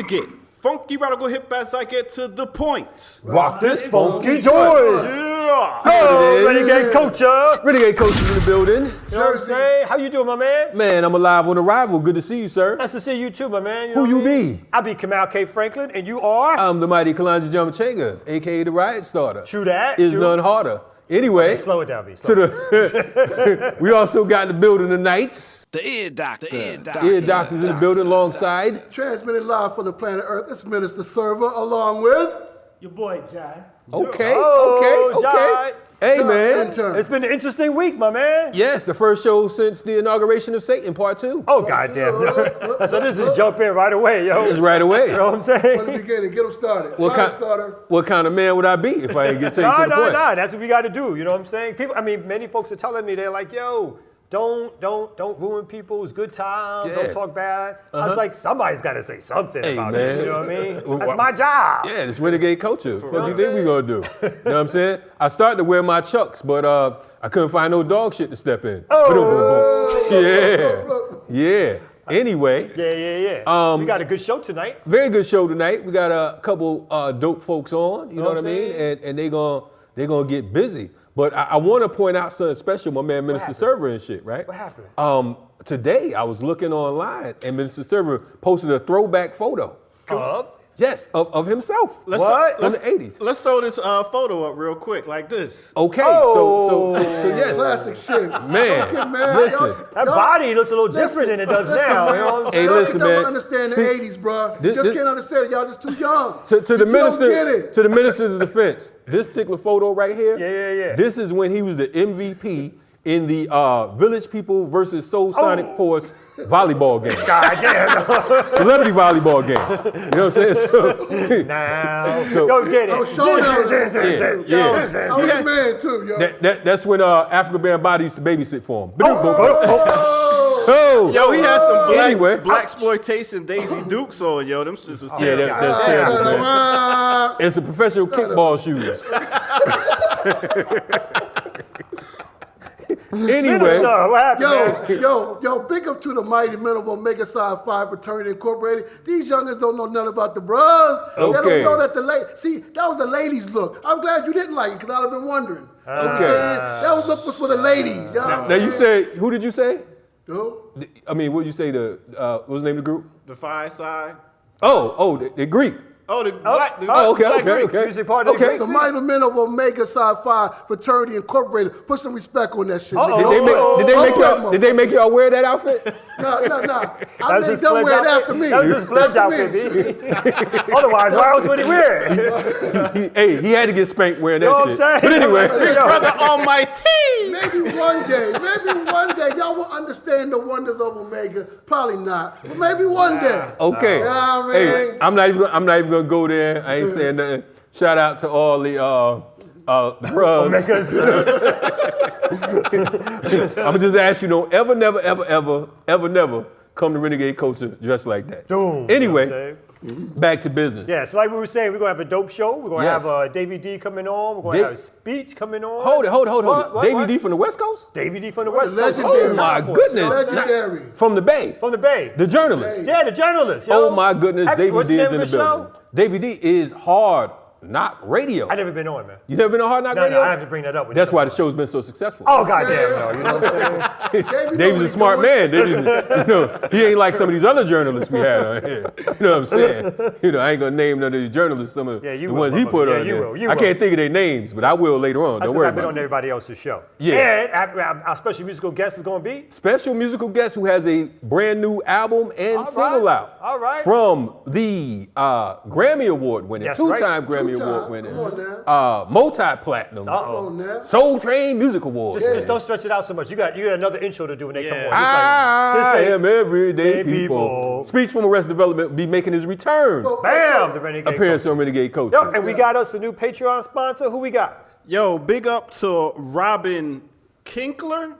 to get funky radical hip as I get to the point. Rock this funky joint. Yeah. Oh, Renegade culture. Renegade coaches in the building. You know what I'm saying? How you doing, my man? Man, I'm alive on arrival. Good to see you, sir. Nice to see you too, my man. Who you be? I be Kamal K. Franklin, and you are? I'm the mighty Kalonji Changa, a.k.a. the Riot Starter. True that. Is none harder. Anyway, slow it down, B. We also got in the building tonight. The ear doctor. Ear doctors in the building alongside. Transmitting live from the planet Earth, it's Minister Server along with your boy, Jai. Okay, Oh, okay. Jai. Hey, Jai man. intern. It's been an interesting week, my man. Yes, the first show since the inauguration of Satan, part 2. Oh, goddamn. So this is jump in right away, yo. It's right away. You know what I'm from saying? the beginning. Get them started. What what kind of man would I be if I didn't get taken to the point? No. That's what we got to do. You know what I'm saying? People. I mean, many folks are telling me, they're like, yo, don't ruin people's good time. Yeah. Don't talk bad. I was like, somebody's got to say something Hey, about man. it. You know what I mean? That's my job. Yeah, it's renegade culture. What do you think we gonna do? You know what I'm saying? I started to wear my Chucks, but I couldn't find no dog shit to step in. Yeah. Anyway. Yeah. We got a good show tonight. Very good show tonight. We got a couple dope folks on. You know what I mean? And they gonna get busy. But I want to point out something special. My man, Minister Server and shit, right? What happened? Today I was looking online and Minister Server posted a throwback photo. Of? Yes, of himself. Let's From the 80s. Let's throw this photo up real quick, like this. Okay, Oh. so yes. Classic shit. Man, Okay, man. listen. That body looks a little different than it does now. You know what I'm Hey, saying? Y'all listen, don't man. understand the See, 80s, bro. this- Just can't understand it. Y'all just too young. To the You don't minister, get it. to the minister's defense, this particular photo right here, Yeah. this is when he was the MVP in the Village People versus Soul Sonic Force volleyball game. God damn. Celebrity volleyball game. You know what I'm saying? So, Now, So- go get it. I was showing yeah, yeah. I was a man too, yo. That's when African Band Body used to babysit for him. Oh, Oh. Yo, he had some Anyway. black exploitation Daisy Dukes on, yo. Them shits was Yeah, terrible. that's terrible, man. And some professional kickball shoes. Anyway, What happened, man? yo, big up to the mighty men of Omega Psi Phi Fraternity Incorporated. These youngins don't know nothing about the bros. They Okay. don't know that see, that was the ladies' look. I'm glad you didn't like it, because I'd have been wondering. You know what I'm Okay. saying? That look was for the ladies. now you said, who did you say? Who? I mean, what did you say, what was the name of the group? The Fire Side. The Greek. Oh, the black. Okay. Music part of the Greeks. The mighty men of Omega Psi Phi Fraternity Incorporated. Put some respect on that shit. Did they make y'all wear that outfit? No. I That's made his them pledge wear it outfit. after me. That was his pledge After outfit, me. B. Otherwise, why else would he wear it? Hey, he had to get spanked wearing that You know what shit. I'm saying? But anyway, Brother Almighty. Maybe one day, y'all will understand the wonders of Omega. Probably not, but maybe one day. okay. Yeah, man. Hey, I'm not even gonna go there. I ain't saying nothing. Shout out to all the bros. I'm just ask you, don't ever, never come to Renegade Culture dressed like that. Doom. Anyway, back to business. Yeah, so like we were saying, we're going to have a dope show. We're going to Yes. have Davey D coming on. We're going to have a speech coming on. Hold it. What? Davey D from the West Coast? Davey D from the West Coast. Legendary. Oh my goodness. Legendary. From the Bay. From the Bay. The journalist. Yeah, the journalist. Yo. Oh my goodness, Davey What's D the is name in of the the building. show? Davey D is Hard Knock Radio. I never been on, man. You never been on Hard Knock No, Radio? I have to bring that up. When That's you why come the on. show's been so successful. Oh, goddamn, no. You know what I'm saying? David's a smart man. He ain't like some of these other journalists we had on here. You know what I'm saying? I ain't gonna name none of these journalists. Some of the ones he put on there. You I can't think of their names, but I will later on. Don't worry I've been about on it. everybody else's show. Yeah. And our special musical guest is going to be? Special musical guest who has a brand new album and single out. All right. From the Grammy Award winning, That's two-time right. Grammy Two-time. Award winning, Come on multi-platinum, Come on now. Soul Train Music Award. Just don't stretch it out so much. You got another intro to do when they come on. Just I say, am everyday Hey, people. people. Speech from Arrested Development will be making his return. bam, the Renegade. Appearance on Renegade Culture. Yo, and we got us a new Patreon sponsor. Who we got? Yo, big up to Robin Kinkler.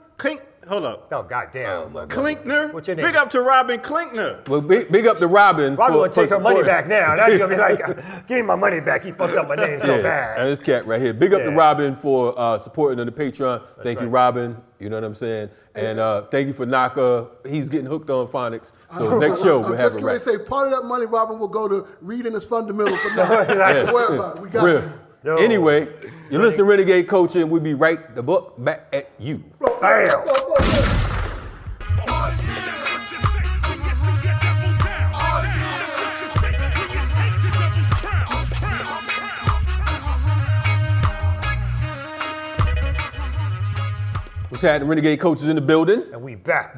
hold up. Oh, goddamn. Klinkner? What's your name? Big up to Robin Klinkner. Well, big up to Robin. Robin for gonna take her money supporting. back now. Now she's gonna be like, give me my money back. He fucked up my name so bad. And this cat right here. Big up to Yeah. Robin for supporting on the Patreon. Thank you, right. Robin. You know what I'm saying? And thank you for Naka. He's getting hooked on phonics. So next show we'll have I'm it right. just going to say, part of that money, Robin, will go to reading his fundamental for now. Yes. Don't worry about it. We got Riff. it. Yo. Anyway, you listen to Renegade Culture, and we'll be right the book back at you. Bam. What's happening? Renegade Culture's in the building. And we back.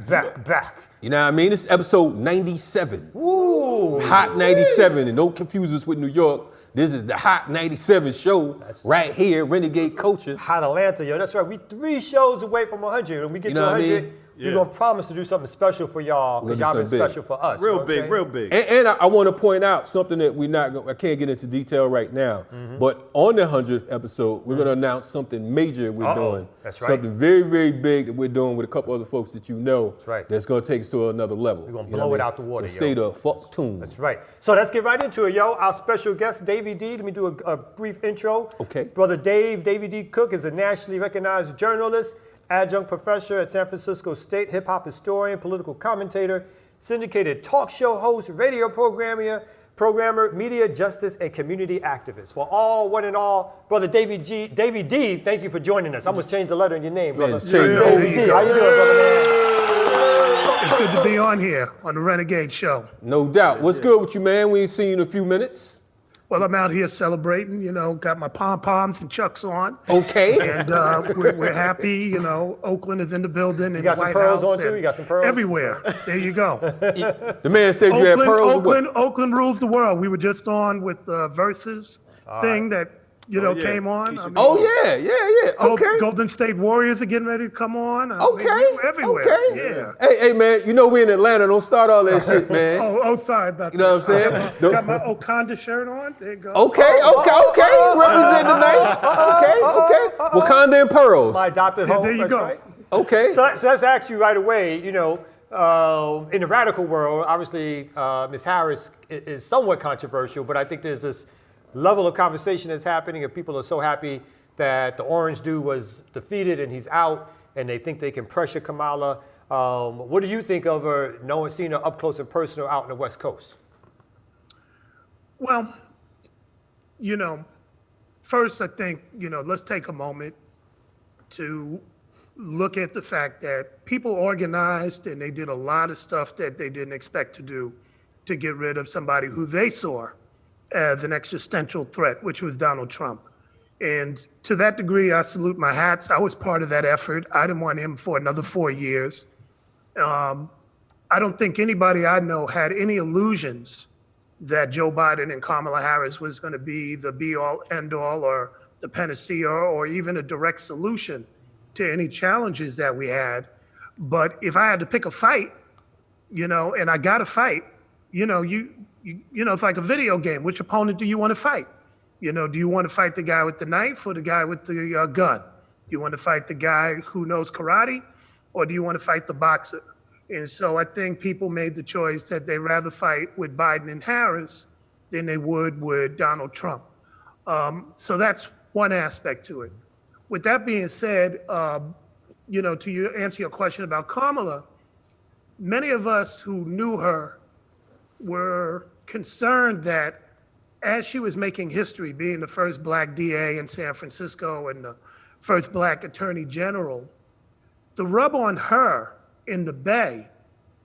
You know what I mean? This is episode 97. Ooh. Hot 97, and don't confuse us with New York. This is the Hot 97 show right here, Renegade Culture. Hot Atlanta, yo. That's right. We 3 shows away from 100. When we get You to know what I 100, mean? we're going to promise to do something special for y'all We're because gonna y'all do been something big. special for us. Real You know what I'm big, saying? real big. And I want to point out something that I can't get into detail right now, but on the 100th episode, we're going to announce something major we're doing. That's right. Something very, very big that we're doing with a couple other folks that you know. That's right. That's going to take us to another level. We're gonna You know blow what it I mean? out the water, So yo. stay the fuck tuned. That's right. So let's get right into it, yo. Our special guest, Davey D. Let me do a brief intro. Okay. Brother Davey D. Cook is a nationally recognized journalist, adjunct professor at San Francisco State, hip-hop historian, political commentator, syndicated talk show host, radio programmer, media justice, and community activist. For all, one and all, Brother Davey D, thank you for joining us. I almost changed the letter in your name, brother. it's changed. Davey D, how you doing, brother, man? It's good to be on here on the Renegade Show. No doubt. What's good with you, man? We ain't seen you in a few minutes. Well, I'm out here celebrating, got my pom-poms and chucks on. Okay. And we're happy, Oakland is in the building. And got the some White pearls House on, too? and You got some pearls? Everywhere. There you go. The man said you had pearls. or what? Oakland rules the world. We were just on with the Versus thing that, came on. I mean, Oh, yeah. Okay. Golden State Warriors are getting ready to come on. I mean, Okay. we're everywhere. Okay. Yeah. Hey, man, we in Atlanta. Don't start all that shit, man. Oh, sorry about that. You know what I'm saying? Got my Wakanda shirt on. There you go. Okay. Represent tonight. Okay. Wakanda and pearls. My adopted home. there you that's go. right. Okay. So let's ask you right away, in the radical world, obviously, Ms. Harris is somewhat controversial, but I think there's this level of conversation that's happening, and people are so happy that the orange dude was defeated and he's out, and they think they can pressure Kamala. What do you think of her, seeing her up close and personal out in the West Coast? Well, first I think, let's take a moment to look at the fact that people organized and they did a lot of stuff that they didn't expect to do to get rid of somebody who they saw as an existential threat, which was Donald Trump. And to that degree, I salute my hats. I was part of that effort. I didn't want him for another 4 years. I don't think anybody I know had any illusions that Joe Biden and Kamala Harris was going to be the be-all, end-all, or the panacea, or even a direct solution to any challenges that we had. But if I had to pick a fight, and I got to fight, it's like a video game. Which opponent do you want to fight? Do you want to fight the guy with the knife or the guy with the gun? Do you want to fight the guy who knows karate, or do you want to fight the boxer? And so I think people made the choice that they'd rather fight with Biden and Harris than they would with Donald Trump. So that's one aspect to it. With that being said, answer your question about Kamala, many of us who knew her were concerned that as she was making history, being the first Black DA in San Francisco and the first Black Attorney General, the rub on her in the Bay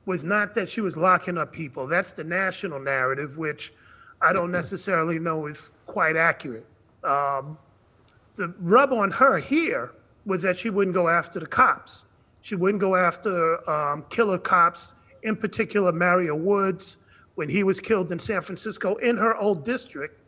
was not that she was locking up people. That's the national narrative, which I don't necessarily know is quite accurate. The rub on her here was that she wouldn't go after the cops. She wouldn't go after killer cops, in particular Mario Woods, when he was killed in San Francisco in her old district,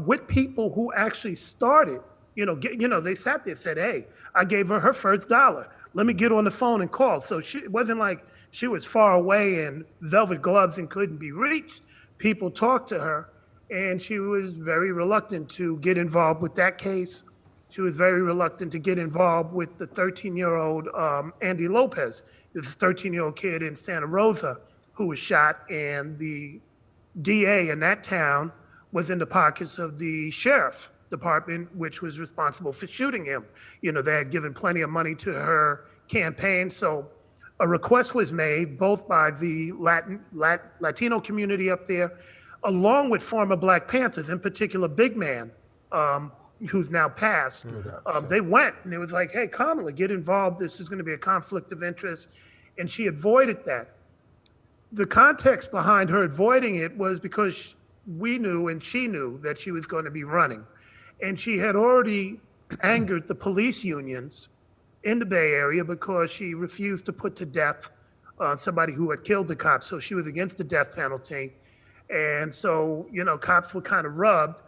with people who actually started, they sat there and said, hey, I gave her first dollar. Let me get on the phone and call. So it wasn't like she was far away in velvet gloves and couldn't be reached. People talked to her, and she was very reluctant to get involved with that case. she was very reluctant to get involved with the 13-year-old Andy Lopez, this 13-year-old kid in Santa Rosa who was shot, and the DA in that town was in the pockets of the sheriff department, which was responsible for shooting him. You know, they had given plenty of money to her campaign, so a request was made both by the Latino community up there, along with former Black Panthers, in particular Big Man, who's now passed. They went and it was like, hey, Kamala, get involved. This is going to be a conflict of interest. And she avoided that. The context behind her avoiding it was because we knew and she knew that she was going to be running. And she had already angered the police unions in the Bay Area because she refused to put to death somebody who had killed the cops. So she was against the death penalty. And so, you know, cops were kind of rubbed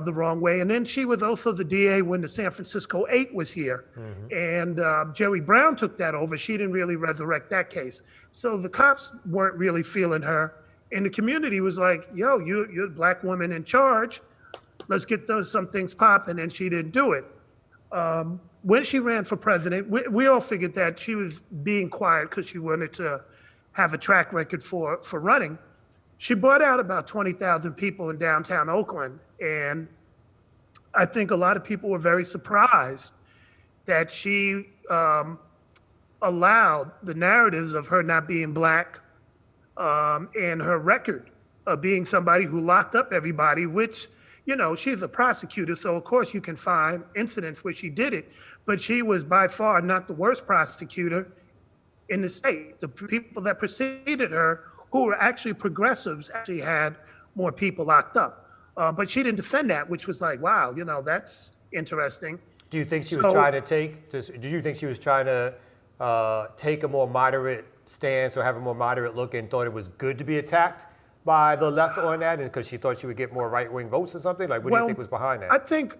the wrong way. And then she was also the DA when the San Francisco 8 was here. And Jerry Brown took that over. She didn't really resurrect that case. So the cops weren't really feeling her. And the community was like, yo, you're a Black woman in charge. Let's get some things popping. And she didn't do it. When she ran for president, we all figured that she was being quiet because she wanted to have a track record for running. She brought out about 20,000 people in downtown Oakland. And I think a lot of people were very surprised that she allowed the narratives of her not being Black and her record of being somebody who locked up everybody, which, you know, she's a prosecutor, so of course you can find incidents where she did it, but she was by far not the worst prosecutor in the state. The people that preceded her, who were actually progressives, actually had more people locked up. But she didn't defend that, which was like, wow, you know, that's interesting. Do you think she was trying to take a more moderate stance or have a more moderate look and thought it was good to be attacked by the left on that, and because she thought she would get more right-wing votes or something? Like, what do you think was behind that? I think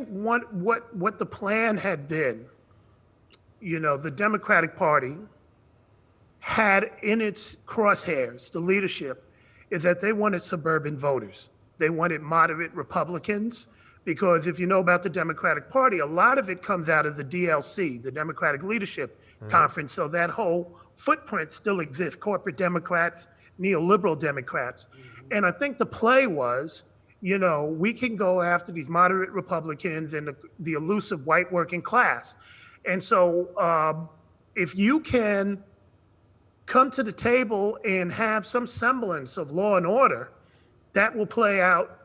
what the plan had been, you know, the Democratic Party had in its crosshairs, the leadership, is that they wanted suburban voters. They wanted moderate Republicans, because if you know about the Democratic Party, a lot of it comes out of the DLC, the Democratic Leadership Conference. So that whole footprint still exists, corporate Democrats, neoliberal Democrats. And I think the play was, you know, we can go after these moderate Republicans and the elusive white working class. And so if you can come to the table and have some semblance of law and order, that will play out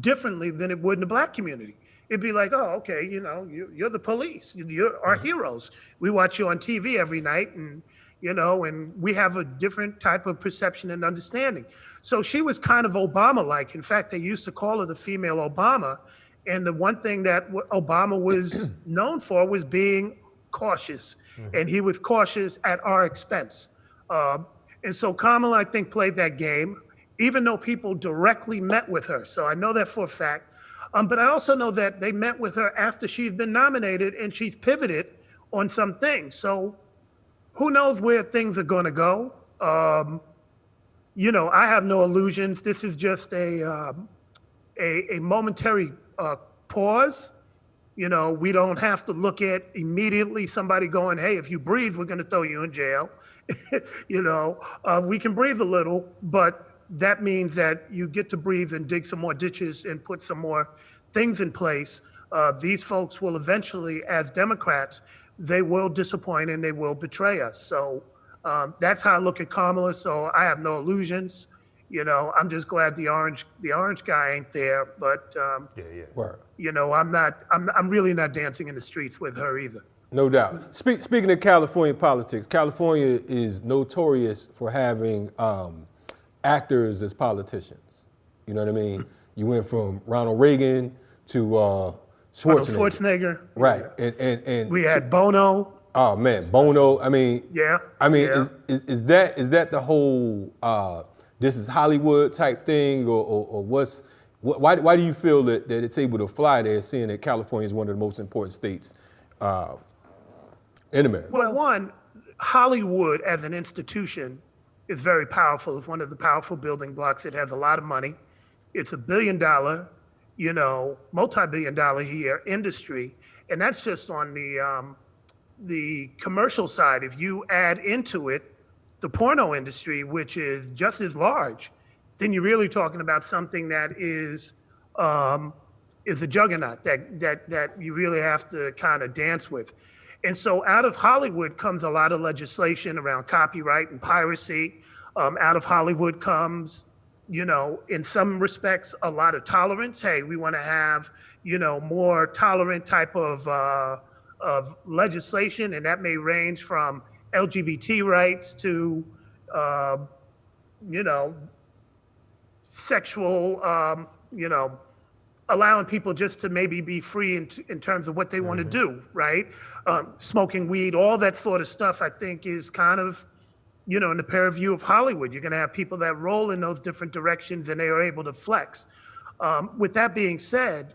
differently than it would in the Black community. It'd be like, oh, okay, you know, you're the police, you're our heroes. We watch you on TV every night, and you know, and we have a different type of perception and understanding. So she was kind of Obama-like. In fact, they used to call her the female Obama. And the one thing that Obama was known for was being cautious. And he was cautious at our expense. And so Kamala, I think, played that game, even though people directly met with her. So I know that for a fact. But I also know that they met with her after she's been nominated and she's pivoted on some things. So who knows where things are going to go? You know, I have no illusions. This is just a momentary pause. You know, we don't have to look at immediately somebody going, hey, if you breathe, we're going to throw you in jail. You know, we can breathe a little, but that means that you get to breathe and dig some more ditches and put some more things in place. These folks will eventually, as Democrats, they will disappoint and they will betray us. So that's how I look at Kamala. So I have no illusions. You know, I'm just glad the orange guy ain't there. But you know, I'm really not dancing in the streets with her either. No doubt. Speaking of California politics, California is notorious for having actors as politicians. You know what I mean? You went from Ronald Reagan to Schwarzenegger. Right. And we had Bono. Oh man, Bono. I mean, yeah. I mean, yeah. Is that the whole this is Hollywood type thing, or why do you feel that it's able to fly there, seeing that California is one of the most important states in America? Well, one, Hollywood as an institution is very powerful. It's one of the powerful building blocks. It has a lot of money. It's $1 billion multi-billion-dollar a year industry, and that's just on the commercial side. If you add into it the porno industry, which is just as large, then you're really talking about something that is a juggernaut that you really have to kind of dance with. And so out of Hollywood comes a lot of legislation around copyright and piracy. Out of Hollywood comes, in some respects, a lot of tolerance. Hey, we want to have, more tolerant type of legislation, and that may range from LGBT rights to, sexual, allowing people just to maybe be free in terms of what they want to do, right? Smoking weed, all that sort of stuff, I think is kind of, in the purview of Hollywood. You're going to have people that roll in those different directions and they are able to flex. With that being said,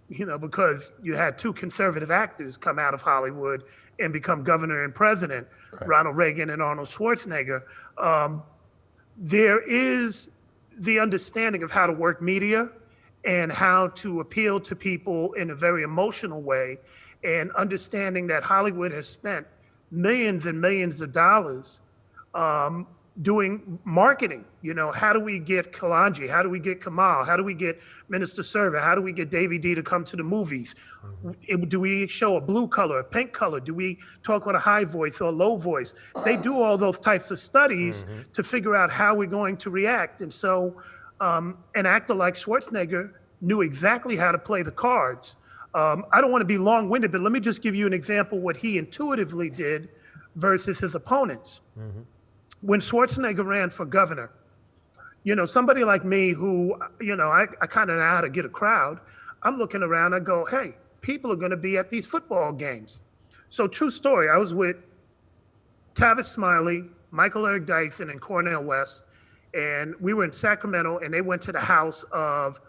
because you had two conservative actors come out of Hollywood and become governor and president, right. Ronald Reagan and Arnold Schwarzenegger, there is the understanding of how to work media and how to appeal to people in a very emotional way, and understanding that Hollywood has spent millions and millions of dollars doing marketing. How do we get Kalonji? How do we get Kamau? How do we get Minister Server? How do we get Davey D to come to the movies? Do we show a blue color, a pink color? Do we talk with a high voice or a low voice? They do all those types of studies to figure out how we're going to react. And so an actor like Schwarzenegger knew exactly how to play the cards. I don't want to be long-winded, but let me just give you an example what he intuitively did versus his opponents. When Schwarzenegger ran for governor, somebody like me who, I kind of know how to get a crowd, I'm looking around, I go, hey, people are going to be at these football games. So true story, I was with Tavis Smiley, Michael Eric Dyson, and Cornel West, and we were in Sacramento, and they went to the house of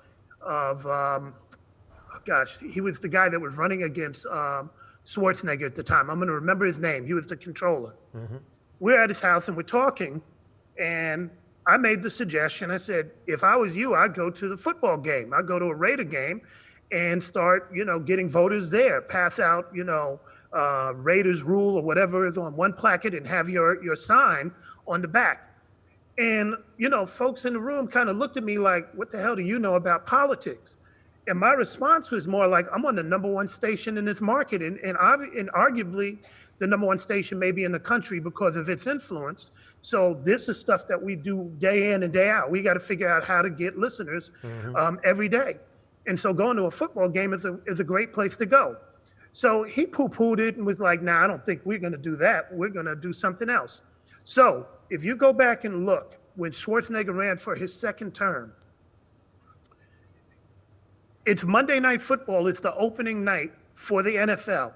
he was the guy that was running against Schwarzenegger at the time. I'm going to remember his name. He was the controller. We're at his house and we're talking, and I made the suggestion. I said, if I was you, I'd go to the football game. I'd go to a Raider game and start, getting voters there, pass out, Raiders rule or whatever is on one placard and have your sign on the back. And, folks in the room kind of looked at me like, what the hell do you know about politics? And my response was more like, I'm on the #1 station in this market, and arguably the #1 station maybe in the country because of its influence. So this is stuff that we do day in and day out. We got to figure out how to get listeners every day. And so going to a football game is a great place to go. So he poo-pooed it and was like, nah, I don't think we're going to do that. We're going to do something else. So if you go back and look, when Schwarzenegger ran for his second term, it's Monday Night Football. It's the opening night for the NFL.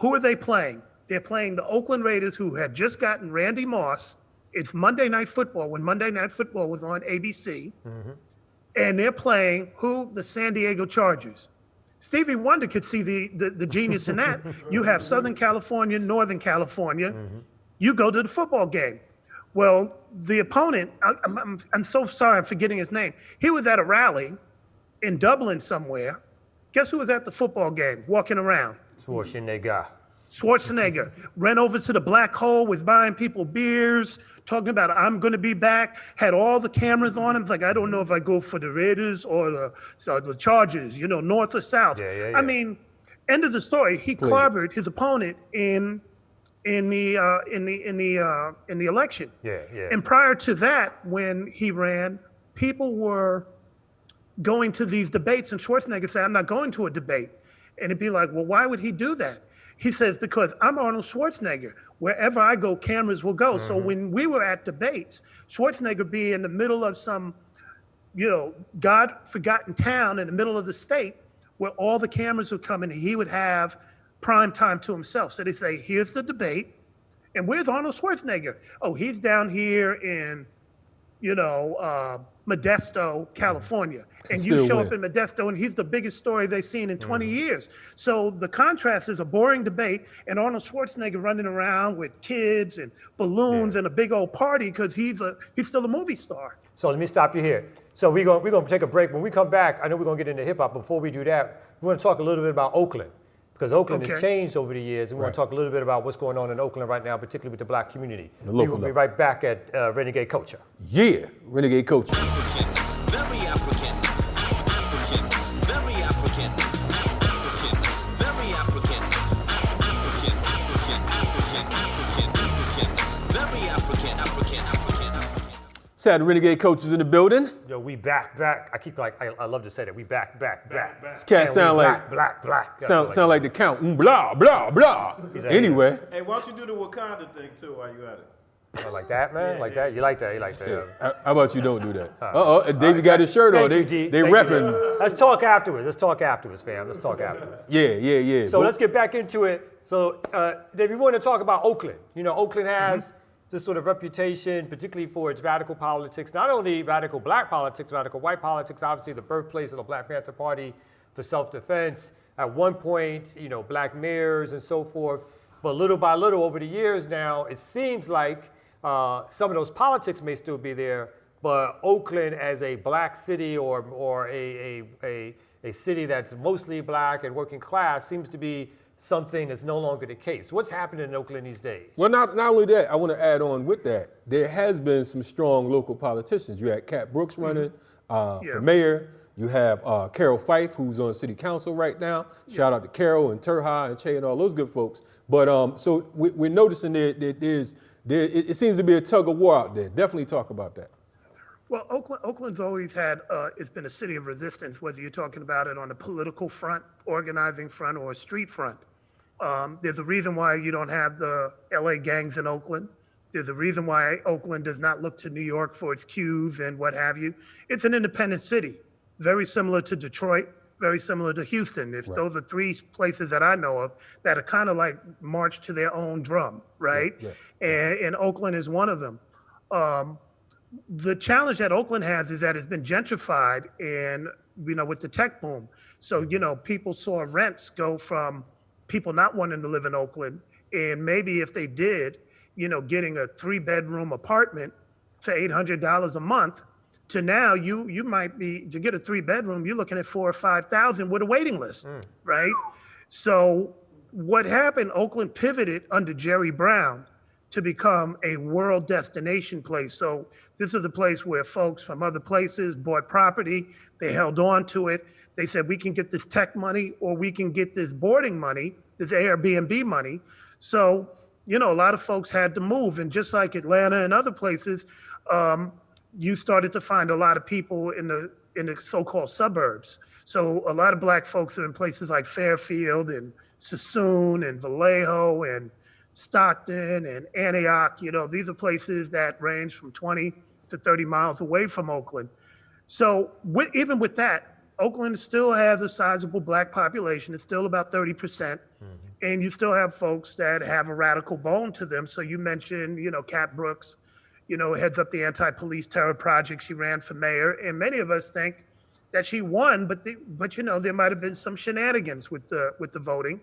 Who are they playing? They're playing the Oakland Raiders, who had just gotten Randy Moss. It's Monday Night Football, when Monday Night Football was on ABC. And they're playing who? The San Diego Chargers. Stevie Wonder could see the genius in that. You have Southern California, Northern California. You go to the football game. Well, the opponent, I'm so sorry, I'm forgetting his name. He was at a rally in Dublin somewhere. Guess who was at the football game, walking around? Schwarzenegger ran over to the black hole, was buying people beers, talking about, I'm going to be back, had all the cameras on him. It's like, I don't know if I go for the Raiders or the Chargers, north or south. I mean, end of the story. He clobbered his opponent in the election. And prior to that, when he ran, people were going to these debates, and Schwarzenegger said, I'm not going to a debate. And it'd be like, well, why would he do that? He says, because I'm Arnold Schwarzenegger. Wherever I go, cameras will go. So when we were at debates, Schwarzenegger be in the middle of some, God-forgotten town in the middle of the state where all the cameras would come in, and he would have prime time to himself. So they say, here's the debate, and where's Arnold Schwarzenegger? Oh, he's down here in, Modesto, California. And you show up in Modesto, and he's the biggest story they've seen in 20 years. So the contrast is a boring debate, and Arnold Schwarzenegger running around with kids and balloons and a big old party because he's still a movie star. So let me stop you here. So we're gonna take a break. When we come back, I know we're gonna get into hip hop. Before we do that, we want to talk a little bit about Oakland, because Oakland has changed over the years. We want to talk a little bit about what's going on in Oakland right now, particularly with the black community. We will be right back at Renegade Culture. Yeah, Renegade Culture. Very African, African, very African, African, very African, African, African, African, African, African, very African, African, African, African. Sad Renegade Cultures in the building. Yo, we back. I love to say that. We back. This cat And sound we like black. sound like the count. Blah blah blah. Anyway, Hey, why don't you do the Wakanda thing too while you at it? Oh, like that, man? Yeah, like yeah. that? You like that? You like that? how about you don't do that? David got his shirt on. Thank you, D. They Thank you. repping. Let's talk afterwards, fam. Let's talk afterwards. Yeah. So let's get back into it. So, Dave, we want to talk about Oakland. You know, Oakland has this sort of reputation, particularly for its radical politics, not only radical black politics, radical white politics, obviously the birthplace of the Black Panther Party for self-defense. At one point, you know, black mayors and so forth. But little by little over the years now, it seems like some of those politics may still be there, but Oakland as a black city or a city that's mostly black and working class seems to be something that's no longer the case. What's happening in Oakland these days? Well, not only that, I want to add on with that. There has been some strong local politicians. You had Cat Brooks running for mayor. You have Carol Fife, who's on city council right now. Shout out to Carol and Turha and Che and all those good folks. But so we're noticing that it seems to be a tug of war out there. Definitely talk about that. Well, Oakland's always had, it's been a city of resistance, whether you're talking about it on a political front, organizing front, or a street front. There's a reason why you don't have the LA gangs in Oakland. There's a reason why Oakland does not look to New York for its cues and what have you. It's an independent city, very similar to Detroit, very similar to Houston. Those are three places that I know of that are kind of like march to their own drum, right? And Oakland is one of them. The challenge that Oakland has is that it's been gentrified and, you know, with the tech boom. So, you know, people saw rents go from people not wanting to live in Oakland, and maybe if they did, you know, getting a 3-bedroom apartment for $800 a month, to now you might be, to get a 3-bedroom, you're looking at $4,000 or $5,000 with a waiting list, right? So what happened, Oakland pivoted under Jerry Brown to become a world destination place. So this is a place where folks from other places bought property, they held on to it. They said, we can get this tech money or we can get this boarding money, this Airbnb money. So, you know, a lot of folks had to move. And just like Atlanta and other places, you started to find a lot of people in the so-called suburbs. So a lot of black folks are in places like Fairfield and Sassoon and Vallejo and Stockton and Antioch. You know, these are places that range from 20 to 30 miles away from Oakland. So even with that, Oakland still has a sizable black population. It's still about 30%. And you still have folks that have a radical bone to them. So you mentioned, you know, Cat Brooks, you know, heads up the anti-police terror project. She ran for mayor. And many of us think that she won, but you know, there might have been some shenanigans with the voting.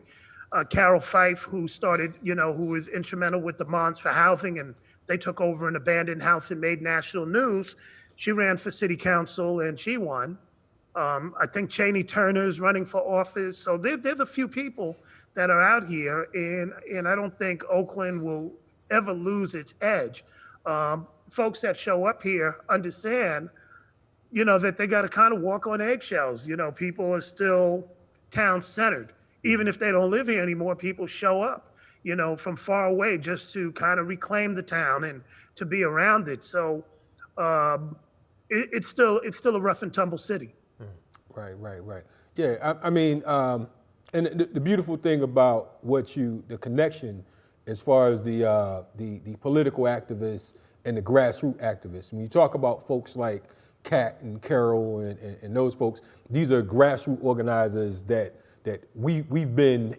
Carol Fife, who started, you know, who was instrumental with the Demands for Housing, and they took over an abandoned house and made national news. She ran for city council and she won. I think Cheney Turner's running for office. So there's a few people that are out here, and I don't think Oakland will ever lose its edge. Folks that show up here understand, you know, that they got to kind of walk on eggshells. You know, people are still town-centered. Even if they don't live here anymore, people show up, you know, from far away just to kind of reclaim the town and to be around it. So it's still a rough and tumble city. Right. Yeah, I mean, and the beautiful thing about the connection as far as the political activists and the grassroots activists. When you talk about folks like Kat and Carol and those folks, these are grassroots organizers that we've been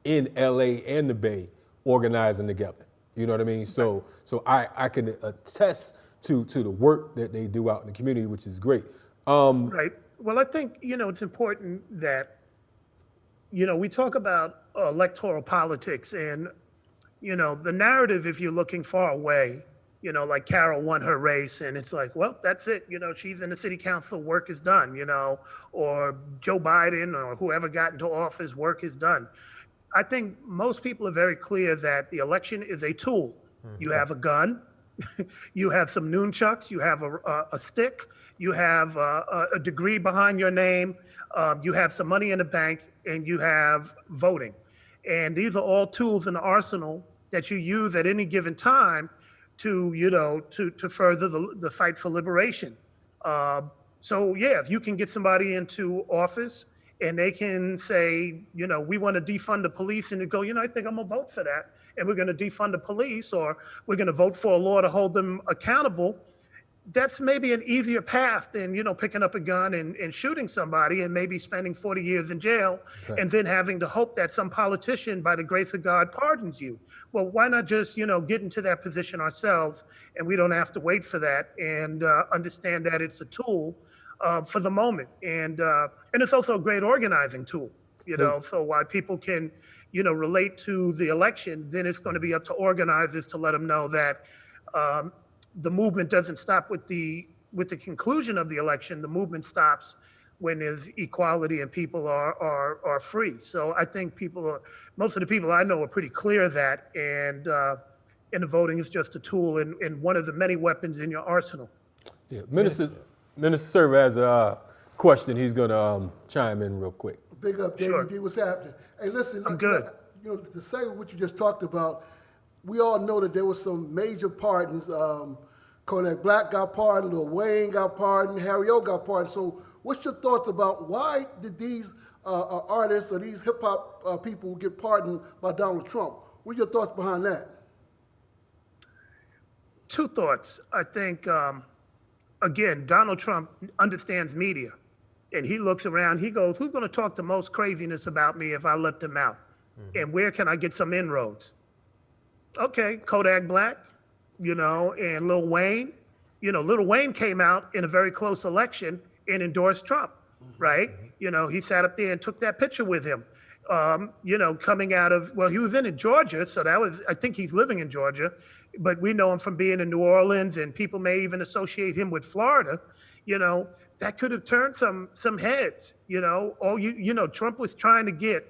in LA and the Bay organizing together. You know what I mean? So I can attest to the work that they do out in the community, which is great. Right. Well, I think, you know, it's important that, you know, we talk about electoral politics and, you know, the narrative, if you're looking far away, You know, like Carol won her race and it's like, well, that's it. You know, she's in the city council, work is done, you know, or Joe Biden or whoever got into office, work is done. I think most people are very clear that the election is a tool. You have a gun, you have some nunchucks, you have a stick, you have a degree behind your name, you have some money in the bank, and you have voting. And these are all tools in the arsenal that you use at any given time to, you know, to further the fight for liberation. So yeah, if you can get somebody into office and they can say, you know, we want to defund the police, and they go, you know, I think I'm gonna vote for that, and we're going to defund the police, or we're going to vote for a law to hold them accountable. That's maybe an easier path than, you know, picking up a gun and shooting somebody and maybe spending 40 years in jail and then having to hope that some politician, by the grace of God, pardons you. Well, why not just, you know, get into that position ourselves, and we don't have to wait for that, and understand that it's a tool for the moment. And it's also a great organizing tool, you know, so while people can, you know, relate to the election, then it's going to be up to organizers to let them know that the movement doesn't stop with the conclusion of the election. The movement stops when there's equality and people are free. So I think most of the people I know are pretty clear of that, and the voting is just a tool and one of the many weapons in your arsenal. Yeah, Minister Server has a question. He's going to chime in real quick. Big up, Davey D. What's happening? Hey, listen. I'm good. You know, to say what you just talked about, we all know that there was some major pardons. Kodak Black got pardoned, Lil Wayne got pardoned, Harry O got pardoned. So what's your thoughts about why did these artists or these hip-hop people get pardoned by Donald Trump? What are your thoughts behind that? Two thoughts. I think, again, Donald Trump understands media. And he looks around, he goes, who's going to talk the most craziness about me if I let them out? And where can I get some inroads? Okay, Kodak Black, you know, and Lil Wayne. You know, Lil Wayne came out in a very close election and endorsed Trump, right? You know, he sat up there and took that picture with him. You know, coming out of, well, he was in Georgia, so that was, I think he's living in Georgia, but we know him from being in New Orleans, and people may even associate him with Florida. You know, that could have turned some heads, you know. You know, Trump was trying to get,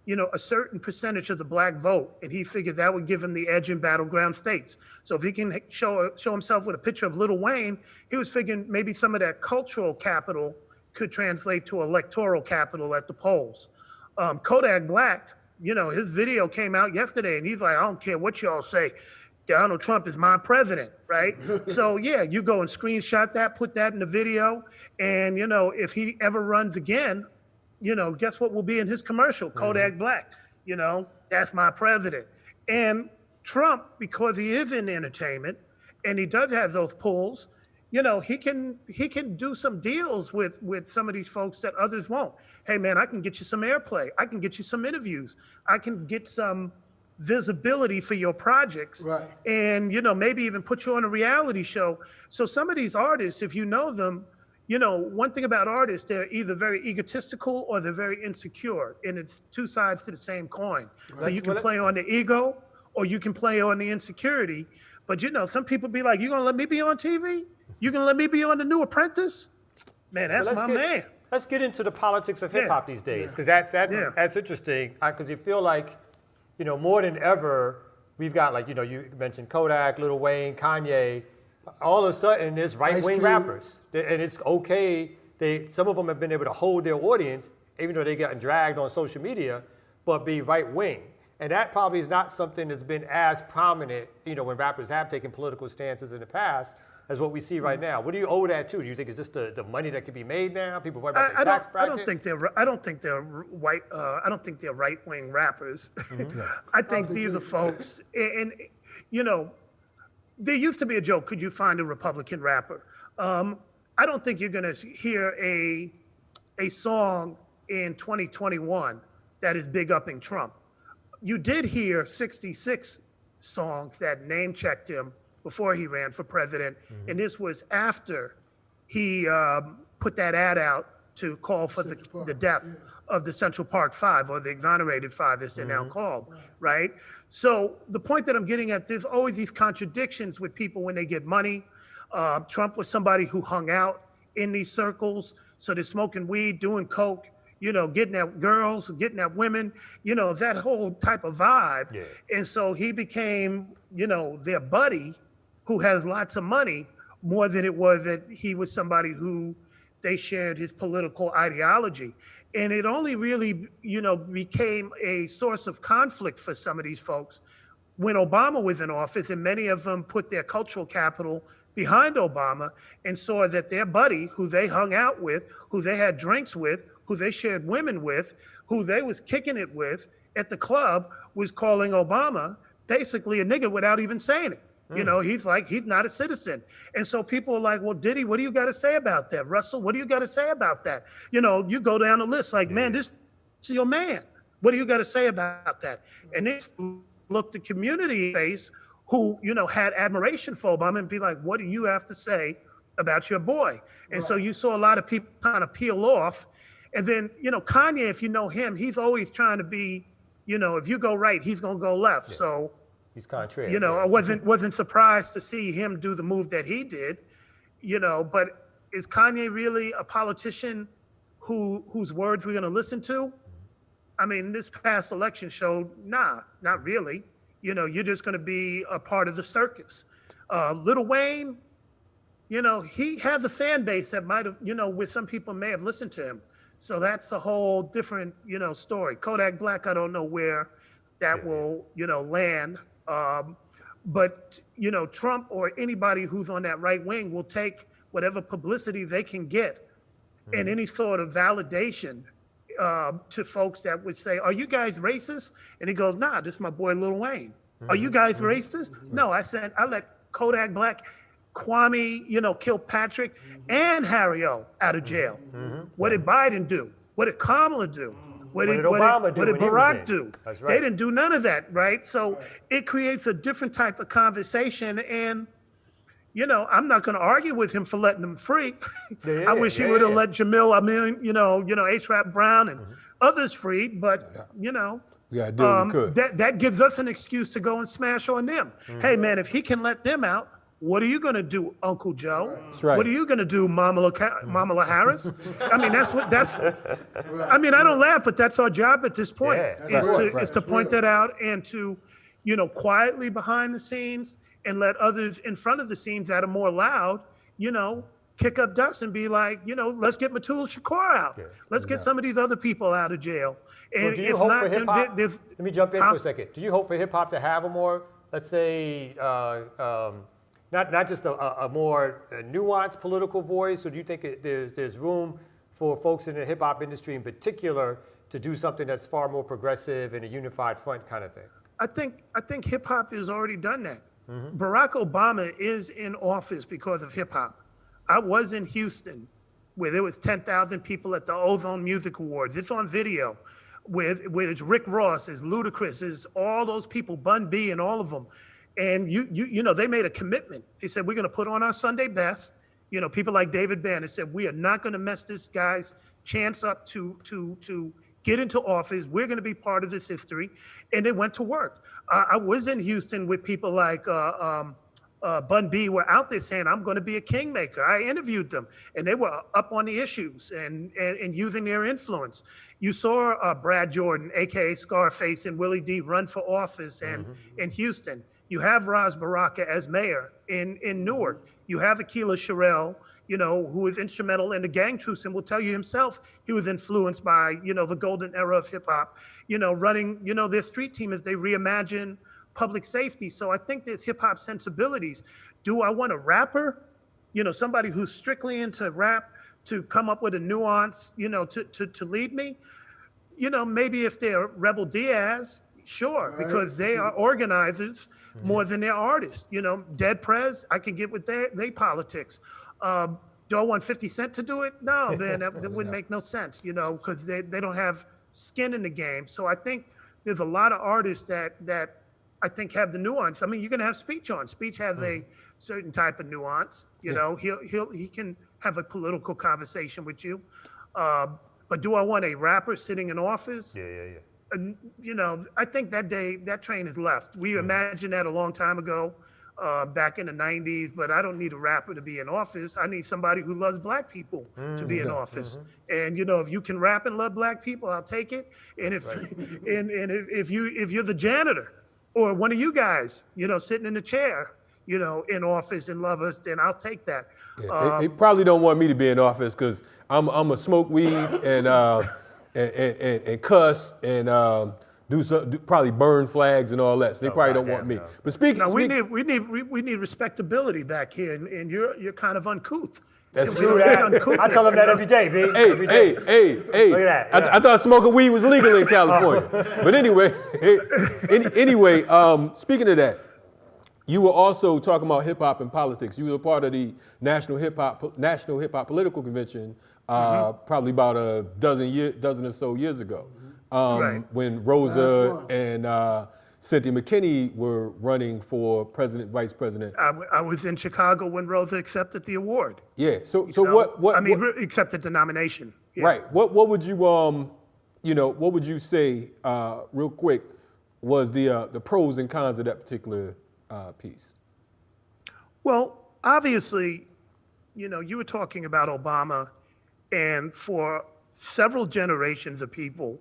you know, a certain percentage of the black vote, and he figured that would give him the edge in battleground states. So if he can show himself with a picture of Lil Wayne, he was figuring maybe some of that cultural capital could translate to electoral capital at the polls. Kodak Black, you know, his video came out yesterday, and he's like, I don't care what y'all say, Donald Trump is my president, right? So yeah, you go and screenshot that, put that in the video, and you know, if he ever runs again, you know, guess what will be in his commercial? Kodak Black, you know, that's my president. And Trump, because he is in entertainment and he does have those pulls, you know, he can do some deals with some of these folks that others won't. Hey man, I can get you some airplay. I can get you some interviews. I can get some visibility for your projects, right? And, you know, maybe even put you on a reality show. So some of these artists, if you know them, you know, one thing about artists, they're either very egotistical or they're very insecure, and it's two sides to the same coin. Right. So you can play on the ego or you can play on the insecurity. But, you know, some people be like, you gonna let me be on TV? You gonna let me be on The New Apprentice? Man, that's my man. Let's get into the politics of hip hop these days, because that's interesting, because you feel like, you know, more than ever, we've got, like, you know, you mentioned Kodak, Lil Wayne, Kanye. All of a sudden, there's right-wing rappers, and it's okay. Some of them have been able to hold their audience, even though they've gotten dragged on social media, but be right-wing. And that probably is not something that's been as prominent, you know, when rappers have taken political stances in the past, as what we see right now. What do you owe that to? Do you think it's just the money that can be made now? People worry about their tax bracket? I don't think they're white. I don't think they're right-wing rappers. I think these are folks, and you know, there used to be a joke: could you find a Republican rapper? I don't think you're going to hear a song in 2021 that is big upping Trump. You did hear 66 songs that name checked him before he ran for president. And this was after he put that ad out to call for Central Park, the death of the Central Park Five, or the exonerated five, as they're now called, right? So the point that I'm getting at, there's always these contradictions with people when they get money. Trump was somebody who hung out in these circles, so they're smoking weed, doing coke, getting at girls, getting at women, that whole type of vibe. Yeah. And so he became, their buddy who has lots of money, more than it was that he was somebody who they shared his political ideology. And it only really, became a source of conflict for some of these folks when Obama was in office, and many of them put their cultural capital behind Obama and saw that their buddy, who they hung out with, who they had drinks with, who they shared women with, who they was kicking it with at the club, was calling Obama basically a nigger without even saying it. He's like, he's not a citizen. And so people are like, well, Diddy, what do you got to say about that? Russell, what do you got to say about that? You go down the list like, man, this is your man. What do you got to say about that? And then look the community base who, had admiration for Obama and be like, what do you have to say about your boy? And so you saw a lot of people kind of peel off. And then, Kanye, if you know him, he's always trying to be, if you go right, he's going to go left. Yeah. So, he's contrary. I wasn't surprised to see him do the move that he did, but is Kanye really a politician whose words we're going to listen to? I mean, this past election showed, nah, not really. You're just going to be a part of the circus. Lil Wayne, he has a fan base that might have, where some people may have listened to him. So that's a whole different, story. Kodak Black, I don't know where that will, land. But, Trump or anybody who's on that right wing will take whatever publicity they can get and any sort of validation to folks that would say, are you guys racist? And he goes, nah, this is my boy Lil Wayne. Are you guys racist? No, I let Kodak Black, Kwame, Kilpatrick, and Harry O out of jail. What did Biden do? What did Kamala do? What did Obama do? What did Barack do? That's right. They didn't do none of that, right? So it creates a different type of conversation. And, I'm not going to argue with him for letting them free. I wish he would have let Jamil, A$AP Brown and others free. But, we got to do what we could. That gives us an excuse to go and smash on them. Hey, man, if he can let them out, what are you going to do, Uncle Joe? That's right. What are you going to do, Kamala Harris? I mean, I mean, I don't laugh, but that's our job at this point, is to point that out and to, quietly behind the scenes and let others in front of the scenes that are more loud, kick up dust and be like, let's get Matul Shakur out. Let's get some of these other people out of jail. And do you hope for hip hop? Let me jump in for a second. Do you hope for hip hop to have a more, let's say, not just a more nuanced political voice, or do you think there's room for folks in the hip hop industry in particular to do something that's far more progressive and a unified front kind of thing? I think hip hop has already done that. Barack Obama is in office because of hip hop. I was in Houston where there was 10,000 people at the Ozone Music Awards. It's on video. Where it's Rick Ross, it's Ludacris, it's all those people, Bun B and all of them. And they made a commitment. They said, we're going to put on our Sunday best. People like David Banner said, we are not going to mess this guy's chance up to get into office. We're going to be part of this history. And they went to work. I was in Houston with people like Bun B were out there saying, I'm going to be a kingmaker. I interviewed them and they were up on the issues and using their influence. You saw Brad Jordan, AKA Scarface, and Willie D run for office in Houston. You have Ras Baraka as mayor in Newark. You have Akila Sherrill, who is instrumental in the gang truce and will tell you himself he was influenced by, the golden era of hip hop, running, their street team as they reimagine public safety. So I think there's hip hop sensibilities. Do I want a rapper, somebody who's strictly into rap to come up with a nuance, to lead me? Maybe if they're Rebel Diaz, sure, because they are organizers more than they're artists. Dead Prez, I can get with their politics. Do I want 50 Cent to do it? No, man, that wouldn't make no sense, because they don't have skin in the game. So I think there's a lot of artists that I think have the nuance. I mean, you're gonna have Speech on. Speech has a certain type of nuance. He can have a political conversation with you. But do I want a rapper sitting in office? Yeah. I think that train has left. We imagined that a long time ago, back in the 90s, but I don't need a rapper to be in office. I need somebody who loves black people to be in office. And if you can rap and love black people, I'll take it. And if you're the janitor or one of you guys, sitting in the chair, in office and love us, then I'll take that. Yeah, they probably don't want me to be in office because I'm a smoke weed and cuss and probably burn flags and all that. So they probably don't want me. No. But speaking, we need respectability back here, and you're kind of uncouth. That's And true. we don't need uncouthness. I tell them that every day, B. Every day. Hey. Look at that, I thought smoking weed was legal in California. But anyway, speaking of that, you were also talking about hip hop and politics. You were part of the National Hip Hop Political Convention probably about a dozen or so years ago, when Rosa and Cynthia McKinney were running for vice president. I was in Chicago when Rosa accepted the award. Yeah. So accepted the nomination. Yeah. Right. What would you what would you say real quick was the pros and cons of that particular piece? Well, obviously, you were talking about Obama, and for several generations of people,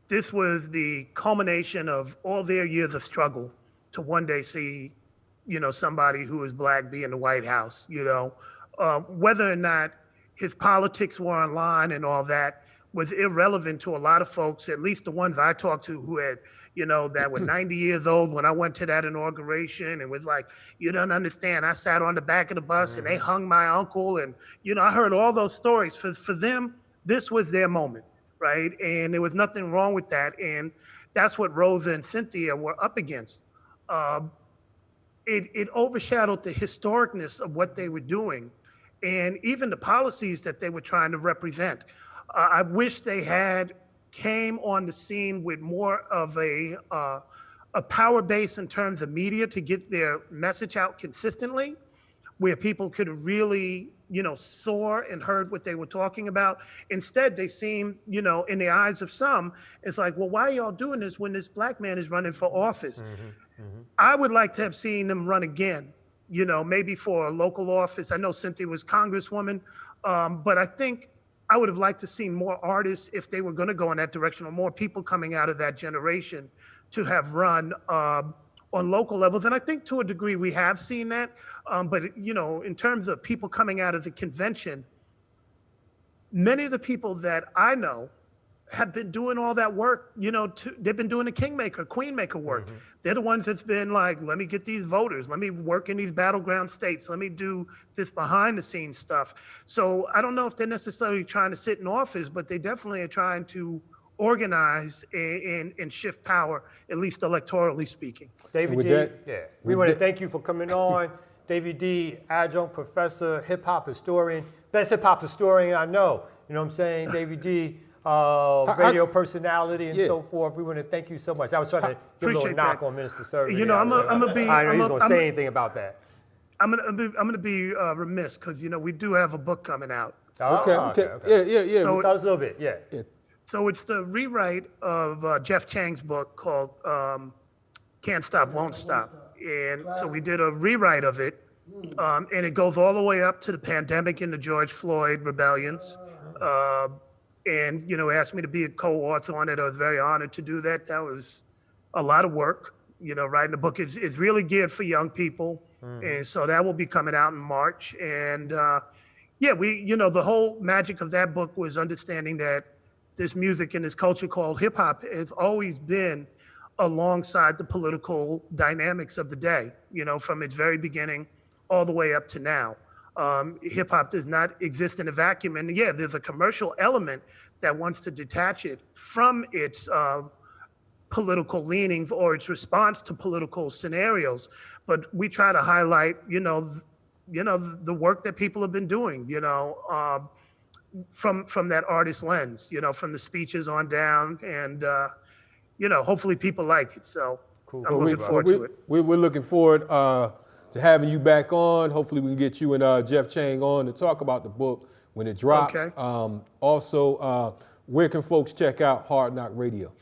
this was the culmination of all their years of struggle to one day see, somebody who is black be in the White House, whether or not his politics were online and all that was irrelevant to a lot of folks, at least the ones I talked to who had, that were 90 years old when I went to that inauguration and was like, you don't understand. I sat on the back of the bus and they hung my uncle. And, I heard all those stories. For them, this was their moment, right? And there was nothing wrong with that. And that's what Rosa and Cynthia were up against. It overshadowed the historicness of what they were doing and even the policies that they were trying to represent. I wish they had came on the scene with more of a power base in terms of media to get their message out consistently, where people could really, saw and heard what they were talking about. Instead, they seem, in the eyes of some, it's like, well, why are y'all doing this when this black man is running for office? I would like to have seen them run again, maybe for a local office. I know Cynthia was Congresswoman, but I think I would have liked to see more artists, if they were going to go in that direction, or more people coming out of that generation to have run on local levels. And I think to a degree we have seen that. But, in terms of people coming out of the convention, many of the people that I know have been doing all that work, they've been doing the kingmaker, queenmaker work. They're the ones that's been like, let me get these voters, let me work in these battleground states, let me do this behind the scenes stuff. So I don't know if they're necessarily trying to sit in office, but they definitely are trying to organize and shift power, at least electorally speaking. Davey D, we want to thank you for coming on. Davey D, adjunct professor, hip hop historian, best hip hop historian I know. You know what I'm saying? Davey D, radio personality and so forth. We want to thank you so much. I was trying to give a little knock on Minister Service. I'm gonna be. I know he's gonna say anything about that. I'm gonna be remiss because we do have a book coming out. Okay. Yeah. So, tell us a little bit. Yeah. So it's the rewrite of Jeff Chang's book called Can't Stop, Won't Stop. And so we did a rewrite of it, and it goes all the way up to the pandemic and the George Floyd rebellions. And, asked me to be a co-author on it. I was very honored to do that. That was a lot of work. Writing a book is really geared for young people. And so that will be coming out in March. And the whole magic of that book was understanding that this music and this culture called hip hop has always been alongside the political dynamics of the day, from its very beginning all the way up to now. Hip hop does not exist in a vacuum. And there's a commercial element that wants to detach it from its political leanings or its response to political scenarios. But we try to highlight, the work that people have been doing, from that artist lens, from the speeches on down, and hopefully people like it. So cool. I'm looking forward to it. We're looking forward to having you back on. Hopefully we can get you and Jeff Chang on to talk about the book. when it drops. Okay. Also, where can folks check out Hard Knock Radio?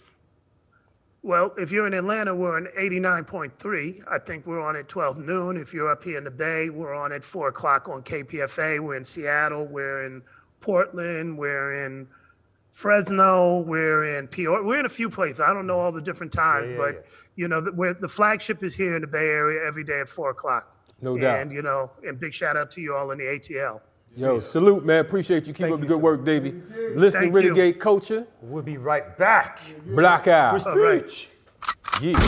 Well, if you're in Atlanta, we're on 89.3. I think we're on at 12 noon. If you're up here in the Bay, we're on at 4 o'clock on KPFA. We're in Seattle. We're in Portland. We're in Fresno. We're in Peoria. We're in a few places. I don't know all the different times, but you know, the flagship is here in the Bay Area every day at 4 o'clock. No doubt. And, you know, and big shout out to you all in the ATL. Yo, salute, man. Appreciate you. Keep up the good work, Davey. Listen to Thank you. Renegade Culture. We'll be right back. Black Out. All right. Yeah.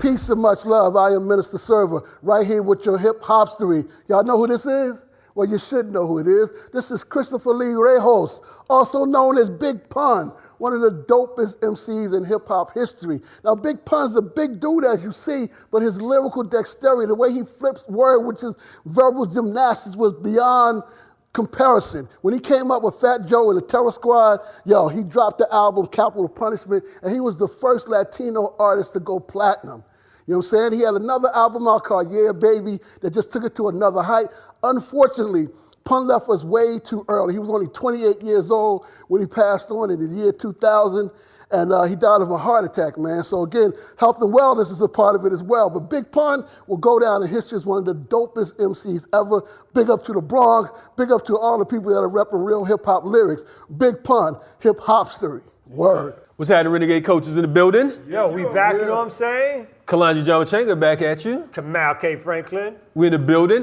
Peace and much love. I am Minister Server, right here with your hip hopstery. Y'all know who this is? Well, you should know who it is. This is Christopher Lee Rejos, also known as Big Pun, one of the dopest MCs in hip hop history. Now, Big Pun's a big dude, as you see, but his lyrical dexterity, the way he flips word, which is verbal gymnastics, was beyond comparison. When he came up with Fat Joe and the Terror Squad, yo, he dropped the album Capital Punishment, and he was the first Latino artist to go platinum. You know what I'm saying? He had another album out called Yeah Baby that just took it to another height. Unfortunately, Pun left us way too early. He was only 28 years old when he passed on in the year 2000, and he died of a heart attack, man. So again, health and wellness is a part of it as well. But Big Pun will go down in history as one of the dopest MCs ever. Big up to the Bronx. Big up to all the people that are repping real hip-hop lyrics. Big Pun, hip-hopstery. Word. What's happening, Renegade Coaches in the building? Yo, we back, you know what I'm saying? Kalonji Changa back at you. Kamal K. Franklin. We in the building.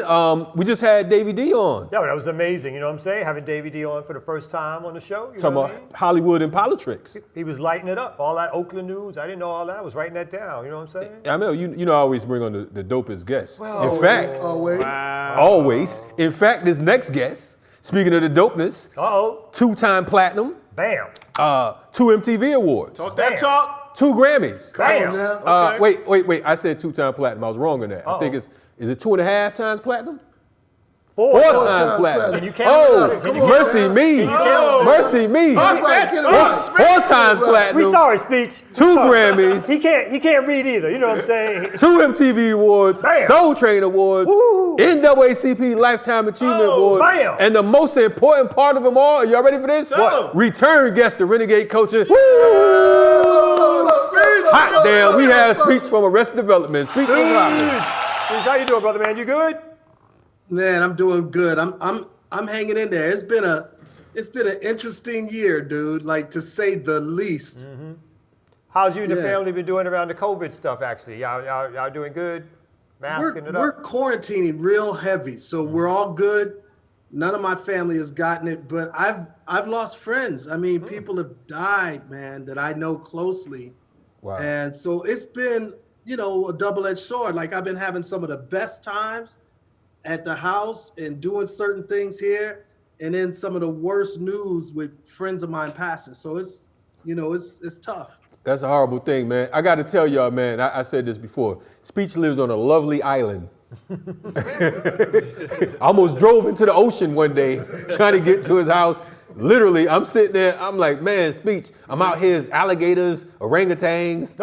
We just had Davey D on. Yeah, that was amazing, you know what I'm saying? Having Davey D on for the first time on the show. You Talking know what about I mean? Hollywood and politics. He was lighting it up. All that Oakland news. I didn't know all that. I was writing that down. You know what I'm saying? I mean, you know I always bring on the dopest guests. In fact, Always. In fact, this next guest, speaking of the dopeness, Uh-oh. 2-time platinum, Bam. 2 MTV awards, Talk that talk. 2 Grammys. Bam. Now, Wait, I said 2-time platinum. I was wrong on that. I think is it 2.5 times platinum? 4 4 times. times platinum. Can you count Oh, it up? Can you mercy me. Oh. Mercy me. Talk that talk. 4 times platinum. We saw his speech. 2 Grammys. He can't read either. You know what I'm saying? 2 MTV Awards, Bam. Soul Train Awards, Woo. NAACP Lifetime Achievement Oh, Awards, bam. and the most important part of them all, are y'all ready for this? Tell 'em. Return guest to Renegade Culture. Speech. Hot damn, we have a speech from Arrested Development. Speech from Rockland. How you doing, brother, man? You good? Man, I'm doing good. I'm hanging in there. It's been an interesting year, dude. Like, to say the least. How's you and the Yeah. family been doing around the COVID stuff? Actually, y'all doing good? Masking it We're up. quarantining real heavy, so we're all good. None of my family has gotten it, but I've lost friends. I mean, people have died, man, that I know closely. Wow. And so it's been, a double-edged sword. Like, I've been having some of the best times at the house and doing certain things here, and then some of the worst news with friends of mine passing. So it's tough. That's a horrible thing, man. I got to tell y'all, man, I said this before. Speech lives on a lovely island. I almost drove into the ocean one day trying to get to his house. Literally, I'm sitting there, I'm like, man, Speech, I'm out here as alligators, orangutans,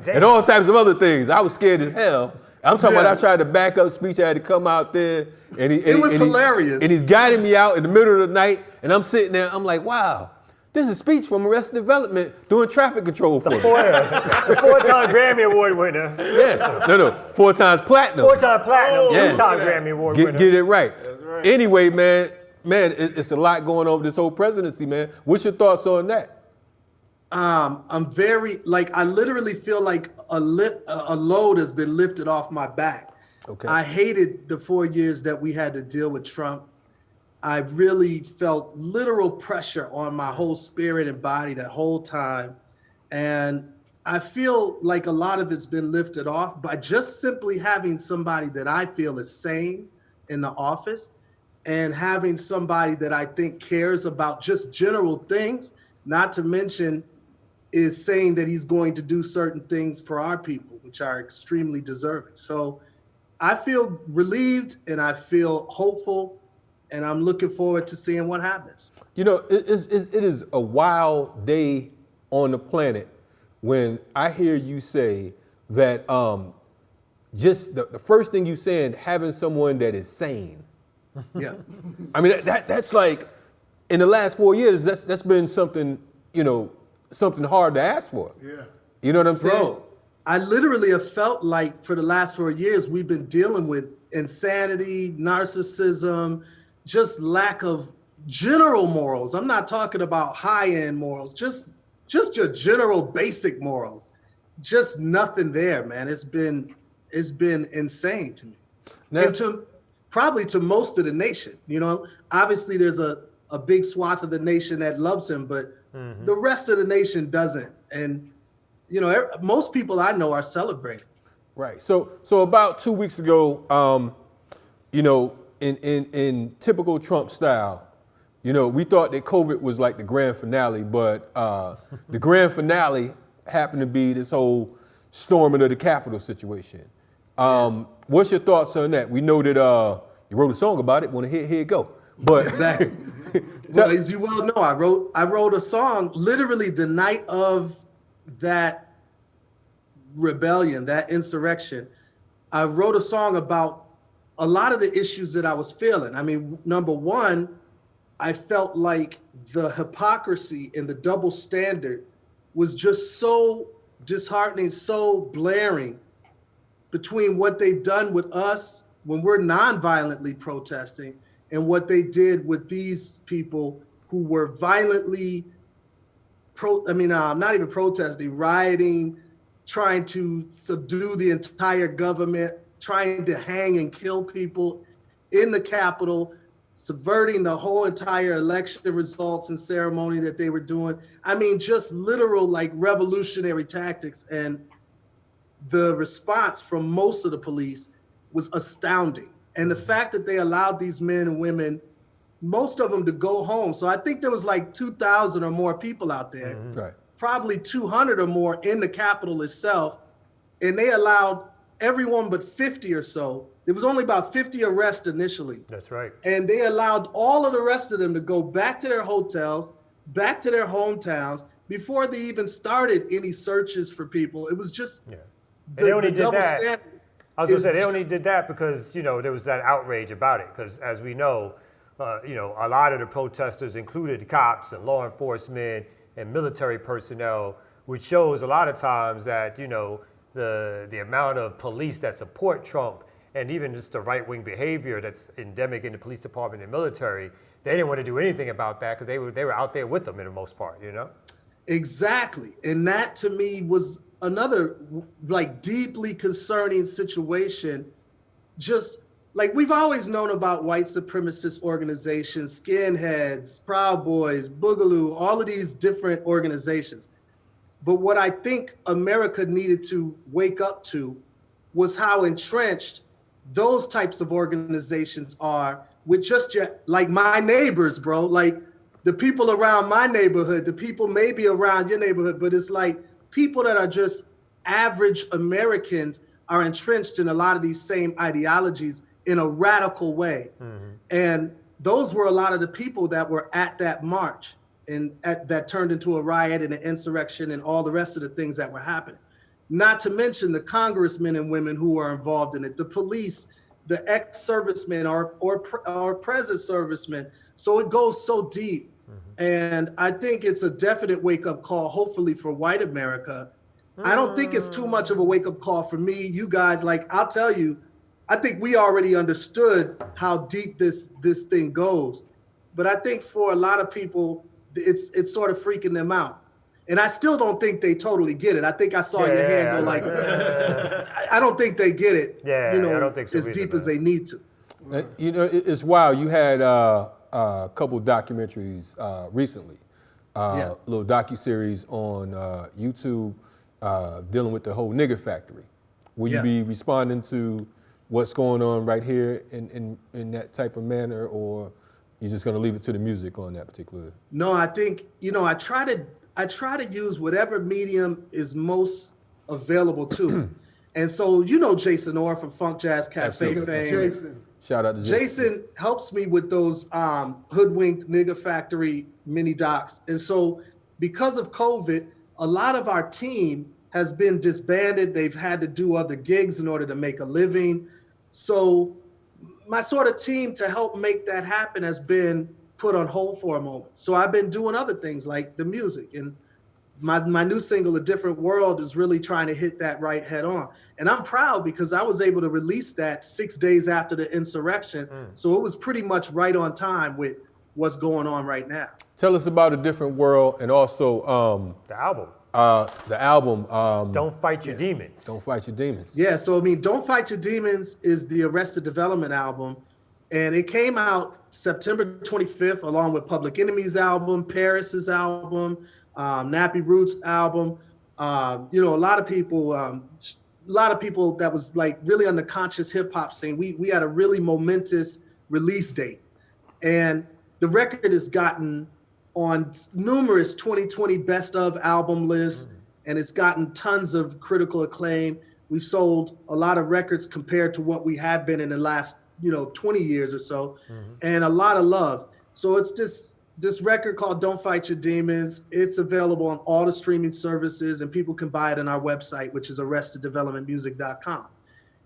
and all types of other things. I was scared as hell. I'm talking about I tried to back up Speech. I had to come out there. And It was hilarious. And he's guiding me out in the middle of the night. And I'm sitting there. I'm like, wow, this is Speech from Arrested Development doing traffic control for me. The 4-time Grammy Award winner. Yes. No. 4 times platinum. 4-time platinum. Yeah. 2-time Grammy Award winner. Get it right. That's right. Anyway, man, it's a lot going on with this whole presidency, man. What's your thoughts on that? I'm very, I literally feel like a load has been lifted off my back. Okay. I hated the 4 years that we had to deal with Trump. I really felt literal pressure on my whole spirit and body that whole time. And I feel like a lot of it's been lifted off by just simply having somebody that I feel is sane in the office, and having somebody that I think cares about just general things, not to mention is saying that he's going to do certain things for our people, which are extremely deserving. So I feel relieved and I feel hopeful, and I'm looking forward to seeing what happens. It is a wild day on the planet when I hear you say that just the first thing you saying, having someone that is sane. Yeah. I mean, that's like, in the last 4 years, that's been something, something hard to ask for. Yeah. You know what I'm saying? Bro, I literally have felt like for the last 4 years, we've been dealing with insanity, narcissism, just lack of general morals. I'm not talking about high-end morals, just your general basic morals. Just nothing there, man. It's been insane to me. Now, And probably to most of the nation. Obviously there's a big swath of the nation that loves him, but the rest of the nation doesn't. And most people I know are celebrating. right. So about 2 weeks ago, in typical Trump style, we thought that COVID was like the grand finale, but the grand finale happened to be this whole storming of the Capitol situation. What's your thoughts on that? We know that you wrote a song about it. Want to hear it go? But Exactly. Well, as you well know, I wrote a song literally the night of that rebellion, that insurrection. I wrote a song about a lot of the issues that I was feeling. I mean, number one, I felt like the hypocrisy and the double standard was just so disheartening, so blaring between what they've done with us when we're non-violently protesting and what they did with these people who were violently, not even protesting, rioting, trying to subdue the entire government, trying to hang and kill people in the Capitol, subverting the whole entire election results and ceremony that they were doing. I mean, just literal like revolutionary tactics. And the response from most of the police was astounding. And the fact that they allowed these men and women, most of them, to go home. So I think there was like 2,000 or more people out there, right. probably 200 or more in the Capitol itself. And they allowed everyone but 50 or so. There was only about 50 arrests initially. That's right. And they allowed all of the rest of them to go back to their hotels, back to their hometowns before they even started any searches for people. It was just And they only did double that. standard. I was going to say, they only did that because, there was that outrage about it. Because as we know, a lot of the protesters included cops and law enforcement and military personnel, which shows a lot of times that, the amount of police that support Trump and even just the right-wing behavior that's endemic in the police department and military, they didn't want to do anything about that because they were out there with them in the most part, Exactly. And that to me was another like deeply concerning situation. Just like we've always known about white supremacist organizations, skinheads, Proud Boys, Boogaloo, all of these different organizations. But what I think America needed to wake up to was how entrenched those types of organizations are with just like my neighbors, bro, like the people around my neighborhood, the people maybe around your neighborhood, but it's like people that are just average Americans are entrenched in a lot of these same ideologies in a radical way. And those were a lot of the people that were at that march and that turned into a riot and an insurrection and all the rest of the things that were happening. Not to mention the congressmen and women who are involved in it, the police, the ex-servicemen or present servicemen. So it goes so deep. And I think it's a definite wake-up call, hopefully for white America. I don't think it's too much of a wake-up call for me, you guys. Like, I'll tell you, I think we already understood how deep this thing goes. But I think for a lot of people, it's sort of freaking them out. And I still don't think they totally get it. I think I saw your hand go like, I don't think they get it, I don't think so as either, deep man. as they need to. It's wild. You had a couple documentaries recently, little docuseries on YouTube dealing with the whole nigger factory. Will you be responding to what's going on right here in that type of manner, or you're just going to leave it to the music on that particular? No, I think, I try to use whatever medium is most available to me. And so, Jason Orr from Funk Jazz Cafe fame. Jason. Shout out to Jason. Jason helps me with those hoodwinked nigger factory mini docs. And so because of COVID, a lot of our team has been disbanded. They've had to do other gigs in order to make a living. So my sort of team to help make that happen has been put on hold for a moment. So I've been doing other things like the music, and my new single, A Different World, is really trying to hit that right head on. And I'm proud because I was able to release that 6 days after the insurrection. So it was pretty much right on time with what's going on right now. Tell us about A Different World, and also The album. the album. Don't Fight Your Demons. Don't Fight Your Demons. Yeah, so I mean, Don't Fight Your Demons is the Arrested Development album, and it came out September 25th along with Public Enemy's album, Paris's album, Nappy Roots album. You know, a lot of people that was like really on the conscious hip hop scene. We had a really momentous release date, and the record has gotten on numerous 2020 best of album lists, and it's gotten tons of critical acclaim. We've sold a lot of records compared to what we have been in the last 20 years or so, and a lot of love. So it's this record called Don't Fight Your Demons. It's available on all the streaming services, and people can buy it on our website, which is arresteddevelopmentmusic.com.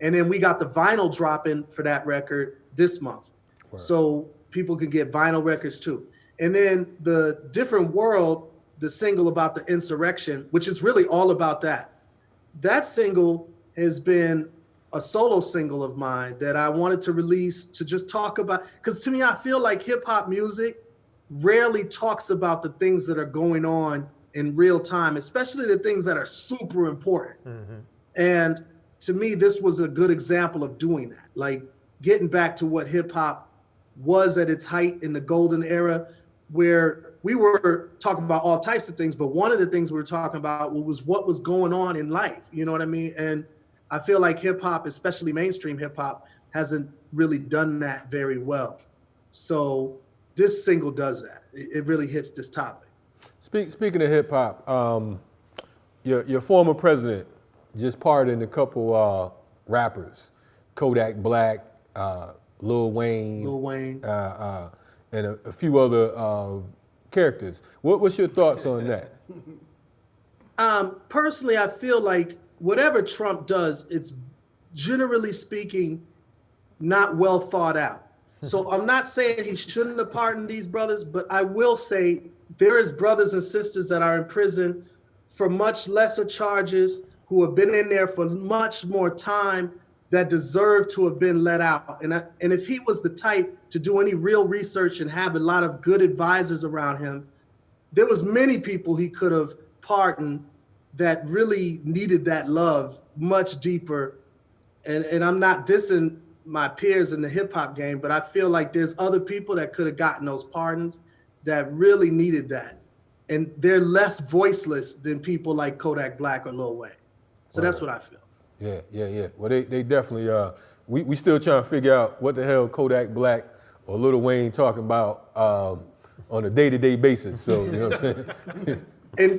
And then we got the vinyl dropping for that record this month. So people can get vinyl records too. And then the Different World, the single about the insurrection, which is really all about that. That single has been a solo single of mine that I wanted to release to just talk about, because to me, I feel like hip hop music rarely talks about the things that are going on in real time, especially the things that are super important. And to me, this was a good example of doing that, like getting back to what hip hop was at its height in the golden era, where we were talking about all types of things, but one of the things we were talking about was what was going on in life. You know what I mean? And I feel like hip hop, especially mainstream hip hop, hasn't really done that very well. So this single does that. It really hits this topic. Speaking of hip hop, your former president just pardoned a couple rappers, Kodak Black, Lil Wayne, and a few other characters. What's your thoughts on that? Personally, I feel like whatever Trump does, it's generally speaking not well thought out. So I'm not saying he shouldn't have pardoned these brothers, but I will say there is brothers and sisters that are in prison for much lesser charges, who have been in there for much more time, that deserve to have been let out. And if he was the type to do any real research and have a lot of good advisors around him, there was many people he could have pardoned that really needed that love much deeper. And I'm not dissing my peers in the hip hop game, but I feel like there's other people that could have gotten those pardons that really needed that. And they're less voiceless than people like Kodak Black or Lil Wayne. So that's what I feel. Yeah. Well, they definitely, we still trying to figure out what the hell Kodak Black or Lil Wayne talking about on a day-to-day basis. So, you know what I'm saying?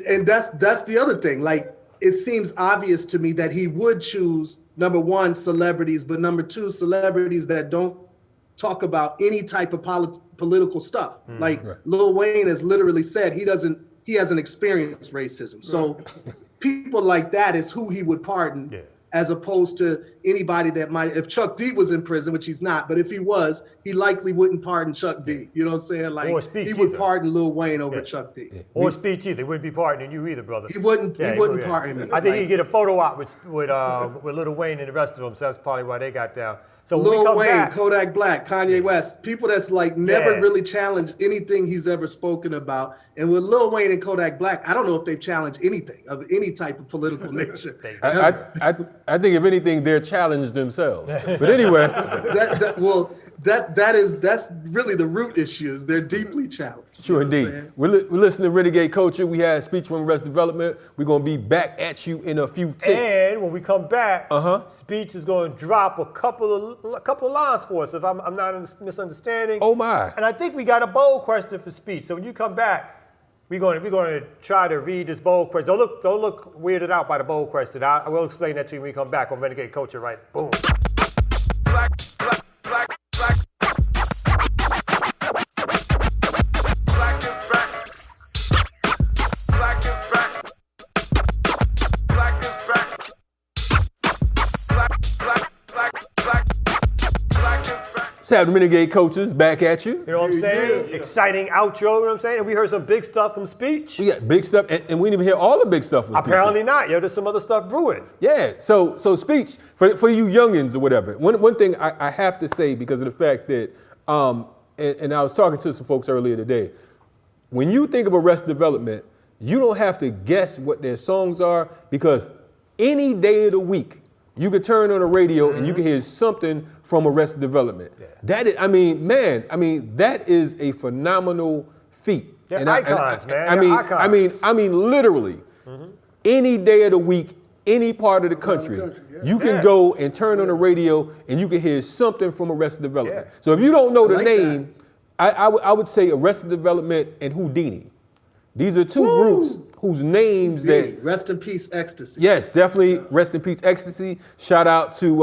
And that's the other thing. Like, it seems obvious to me that he would choose, number one, celebrities, but number two, celebrities that don't talk about any type of political stuff. Like Lil Wayne has literally said he hasn't experienced racism. So people like that is who he would pardon, as opposed to anybody that might, if Chuck D was in prison, which he's not, but if he was, he likely wouldn't pardon Chuck D. You know what I'm saying? Like, he would pardon Lil Wayne over Chuck D. Or Speech either. He wouldn't be pardoning you either, brother. He wouldn't pardon me. I think he'd get a photo op with Lil Wayne and the rest of them, so that's probably why they got down. So Lil Wayne, Kodak Black, Kanye West, people that's like never really challenged anything he's ever spoken about. And with Lil Wayne and Kodak Black, I don't know if they've challenged anything of any type of political nature. I think if anything, they're challenged themselves. But anyway. That's really the root issues. They're deeply challenged. Sure, indeed. We're listening to Renegade Culture. We had Speech from Arrested Development. We're going to be back at you in a few ticks. And when we come back, Speech is going to drop a couple of lines for us, if I'm not misunderstanding. Oh, my. And I think we got a bold question for Speech. So when you come back, we're going to try to read this bold question. Don't look weirded out by the bold question. I will explain that to you when we come back on Renegade Culture, right? Boom. Black. Saturday Renegade coaches back at you. You know what I'm saying? Exciting outro, you know what I'm saying? And we heard some big stuff from Speech. We got big stuff, and we didn't even hear all the big stuff. From Apparently not. Yo, there's some other stuff brewing. Yeah, so Speech, for you youngins or whatever, one thing I have to say because of the fact that, and I was talking to some folks earlier today, when you think of Arrested Development, you don't have to guess what their songs are because any day of the week, you could turn on the radio and you can hear something from Arrested Development. Yeah. That is, that is a phenomenal feat. They're icons, man. I mean, literally, any day of the week, any part of the country, you can go and turn on the radio and you can hear something from Arrested Development. Yeah. So if you don't know the name, I would say Arrested Development and Houdini. These are two groups whose names that... Rest in peace, Ecstasy. Yes, definitely rest in peace, Ecstasy. Shout out to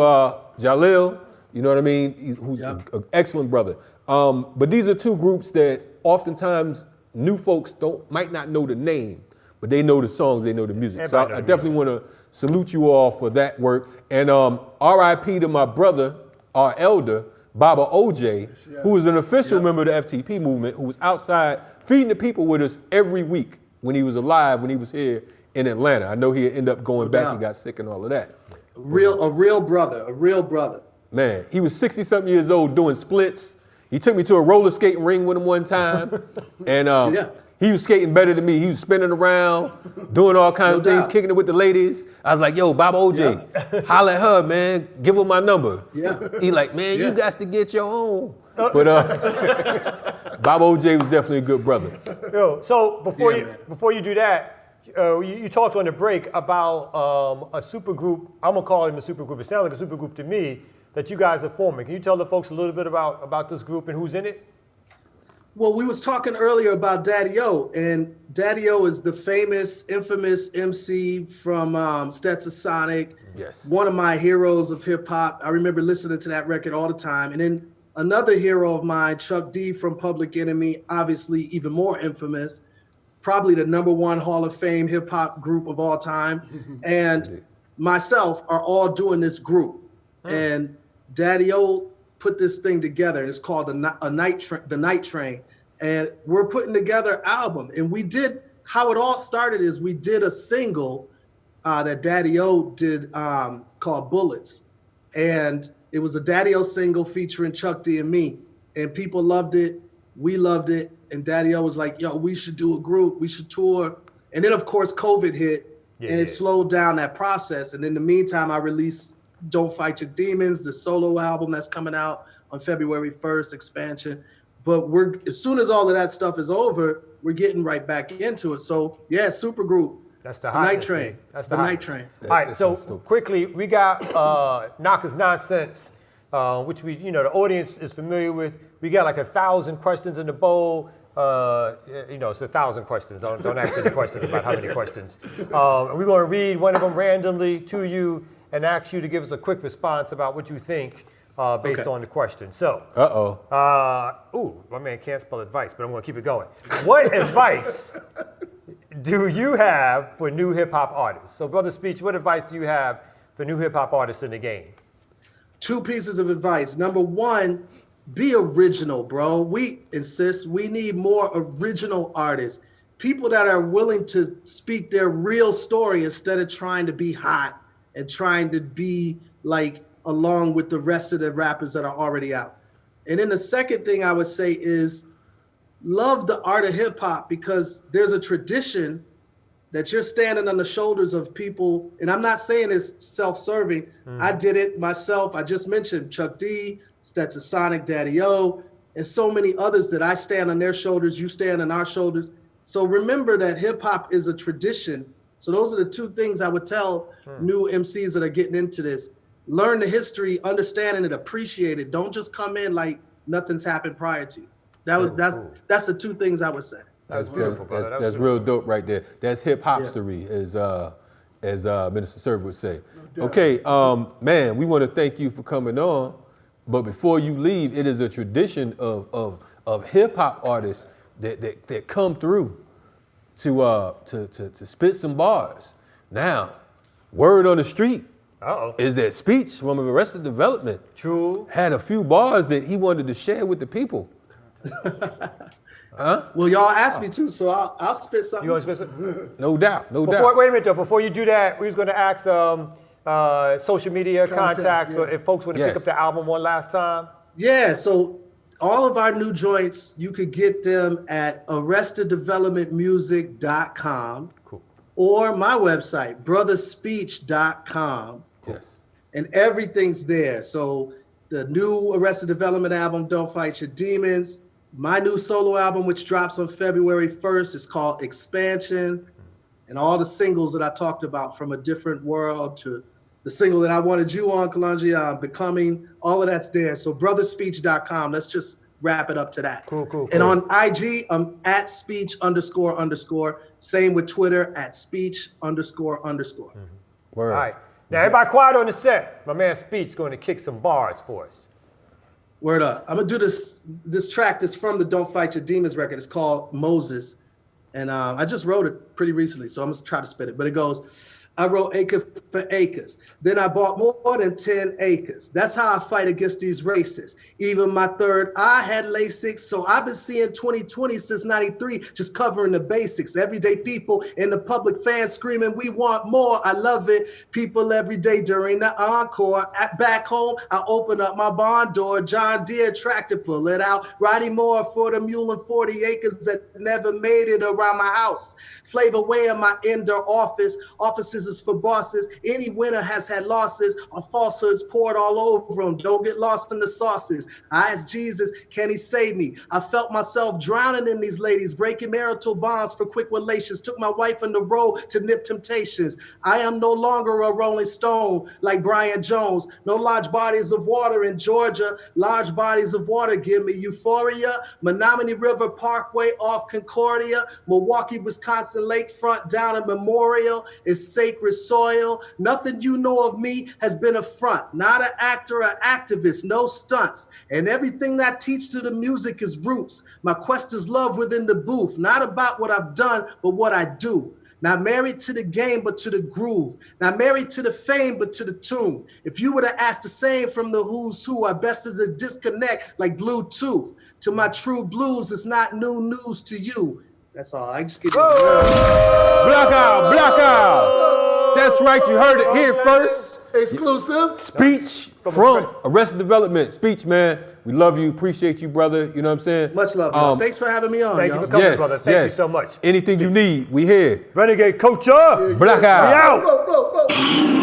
Jalil, you know what I mean, who's an excellent brother. But these are two groups that oftentimes new folks might not know the name, but they know the songs, they know the music. Everybody So I definitely want to salute you all for that work. And RIP to my brother, our elder, Baba OJ, who was an official member of the FTP movement, who was outside feeding the people with us every week when he was alive, when he was here in Atlanta. I know he ended up going back and got sick and all of that. A real brother. Man, he was 60-something years old doing splits. He took me to a roller skating ring with him one time. And he was skating better than me. He was spinning around, doing all kinds of things, kicking it with the ladies. I was like, yo, Baba OJ, holla at her, man. Give her my number. Yeah. He like, man, you got to get your own. But Baba OJ was definitely a good brother. Yo, so before you do that, you talked on the break about a supergroup. I'm gonna call him a supergroup. It sounds like a supergroup to me that you guys are forming. Can you tell the folks a little bit about this group and who's in it? Well, we was talking earlier about Daddy O, and Daddy O is the famous, infamous MC from Stetsonic. Yes. One of my heroes of hip hop. I remember listening to that record all the time. And then another hero of mine, Chuck D from Public Enemy, obviously even more infamous, probably the #1 Hall of Fame hip hop group of all time, and myself are all doing this group. And Daddy O put this thing together, and it's called the Night Train. And we're putting together an album. And we did, how it all started is we did a single that Daddy O did called Bullets. And it was a Daddy O single featuring Chuck D and me. And people loved it. We loved it. And Daddy O was like, yo, we should do a group. We should tour. And then, of course, COVID hit. And it slowed down that process. And in the meantime, I released Don't Fight Your Demons, the solo album that's coming out on February 1st, expansion. But as soon as all of that stuff is over, we're getting right back into it. So yeah, Supergroup. That's the Night Train. That's the Night Train. All right, so quickly, we got Naka's Nonsense, which the audience is familiar with. We got like 1,000 questions in the bowl. It's 1,000 questions. Don't ask any questions about how many questions. We're going to read one of them randomly to you and ask you to give us a quick response about what you think based on the question. So, my man can't spell advice, but I'm going to keep it going. What advice do you have for new hip hop artists? So, Brother Speech, what advice do you have for new hip hop artists in the game? 2 pieces of advice. Number 1, be original, bro. We insist we need more original artists. People that are willing to speak their real story instead of trying to be hot and trying to be like along with the rest of the rappers that are already out. And then the second thing I would say is love the art of hip hop, because there's a tradition that you're standing on the shoulders of people. And I'm not saying it's self-serving. I did it myself. I just mentioned Chuck D, Stetsonic, Daddy O, and so many others that I stand on their shoulders, you stand on our shoulders. So remember that hip hop is a tradition. So those are the 2 things I would tell new MCs that are getting into this. Learn the history, understand it, appreciate it. Don't just come in like nothing's happened prior to you. That's the 2 things I would say. That's beautiful, brother. That's real dope right there. That's hip hopstery, as Minister Serv would say. Okay, man, we want to thank you for coming on. But before you leave, it is a tradition of hip hop artists that come through to spit some bars. Now, word on the street is that Speech from Arrested Development True. had a few bars that he wanted to share with the people. Well, y'all asked me to, so I'll spit something. You want to spit something? No doubt, no doubt. Wait a minute, though. Before you do that, we was going to ask social media contacts yeah. if folks want to pick Yes. up the album one last time. Yeah, so all of our new joints, you could get them at arresteddevelopmentmusic.com or my website, brotherspeech.com. Yes. And everything's there. So the new Arrested Development album, Don't Fight Your Demons. My new solo album, which drops on February 1st, is called Expansion. And all the singles that I talked about, From a Different World to the single that I wanted you on, Kalonji, Becoming, all of that's there. So brotherspeech.com, let's just wrap it up to that. Cool. And on IG, I'm at speech__. Same with Twitter, at speech__. Word. All right. Now, everybody quiet on the set. My man Speech's going to kick some bars for us. Word up. I'm going to do this track that's from the Don't Fight Your Demons record. It's called Moses. And I just wrote it pretty recently, so I'm going to try to spit it. But it goes, I wrote acre for acres. Then I bought more than 10 acres. That's how I fight against these racists. Even my third eye had LASIK, so I've been seeing 2020 since 93, just covering the basics. Everyday people in the public fans screaming, we want more. I love it. People every day during the encore. Back home, I open up my barn door. John Deere tractor, pull it out. Riding more for the mule and 40 acres that never made it around my house. Slave away in my indoor office. Offices is for bosses. Any winner has had losses or falsehoods poured all over them. Don't get lost in the sauces. I asked Jesus, can he save me? I felt myself drowning in these ladies, breaking marital bonds for quick relations. Took my wife on the road to nip temptations. I am no longer a Rolling Stone like Brian Jones. No large bodies of water in Georgia. Large bodies of water give me euphoria. Menominee River Parkway off Concordia. Milwaukee, Wisconsin lakefront down in Memorial is sacred soil. Nothing you know of me has been a front. Not an actor or activist, no stunts. And everything that I teach to the music is roots. My quest is love within the booth. Not about what I've done, but what I do. Not married to the game, but to the groove. Not married to the fame, but to the tune. If you were to ask the same from the who's who, our best is a disconnect like Bluetooth. To my true blues, it's not new news to you. That's all. I just give you Block out. That's right, you heard it here first. Exclusive. Speech from Arrested Development. Speech, man. We love you, appreciate you, brother. You know what I'm saying? much love. Y'all. Thanks for having me on. Thank y'all. you for coming, brother. Thank you so much. Anything you need, we here. Renegade culture. Black out. We out. Go.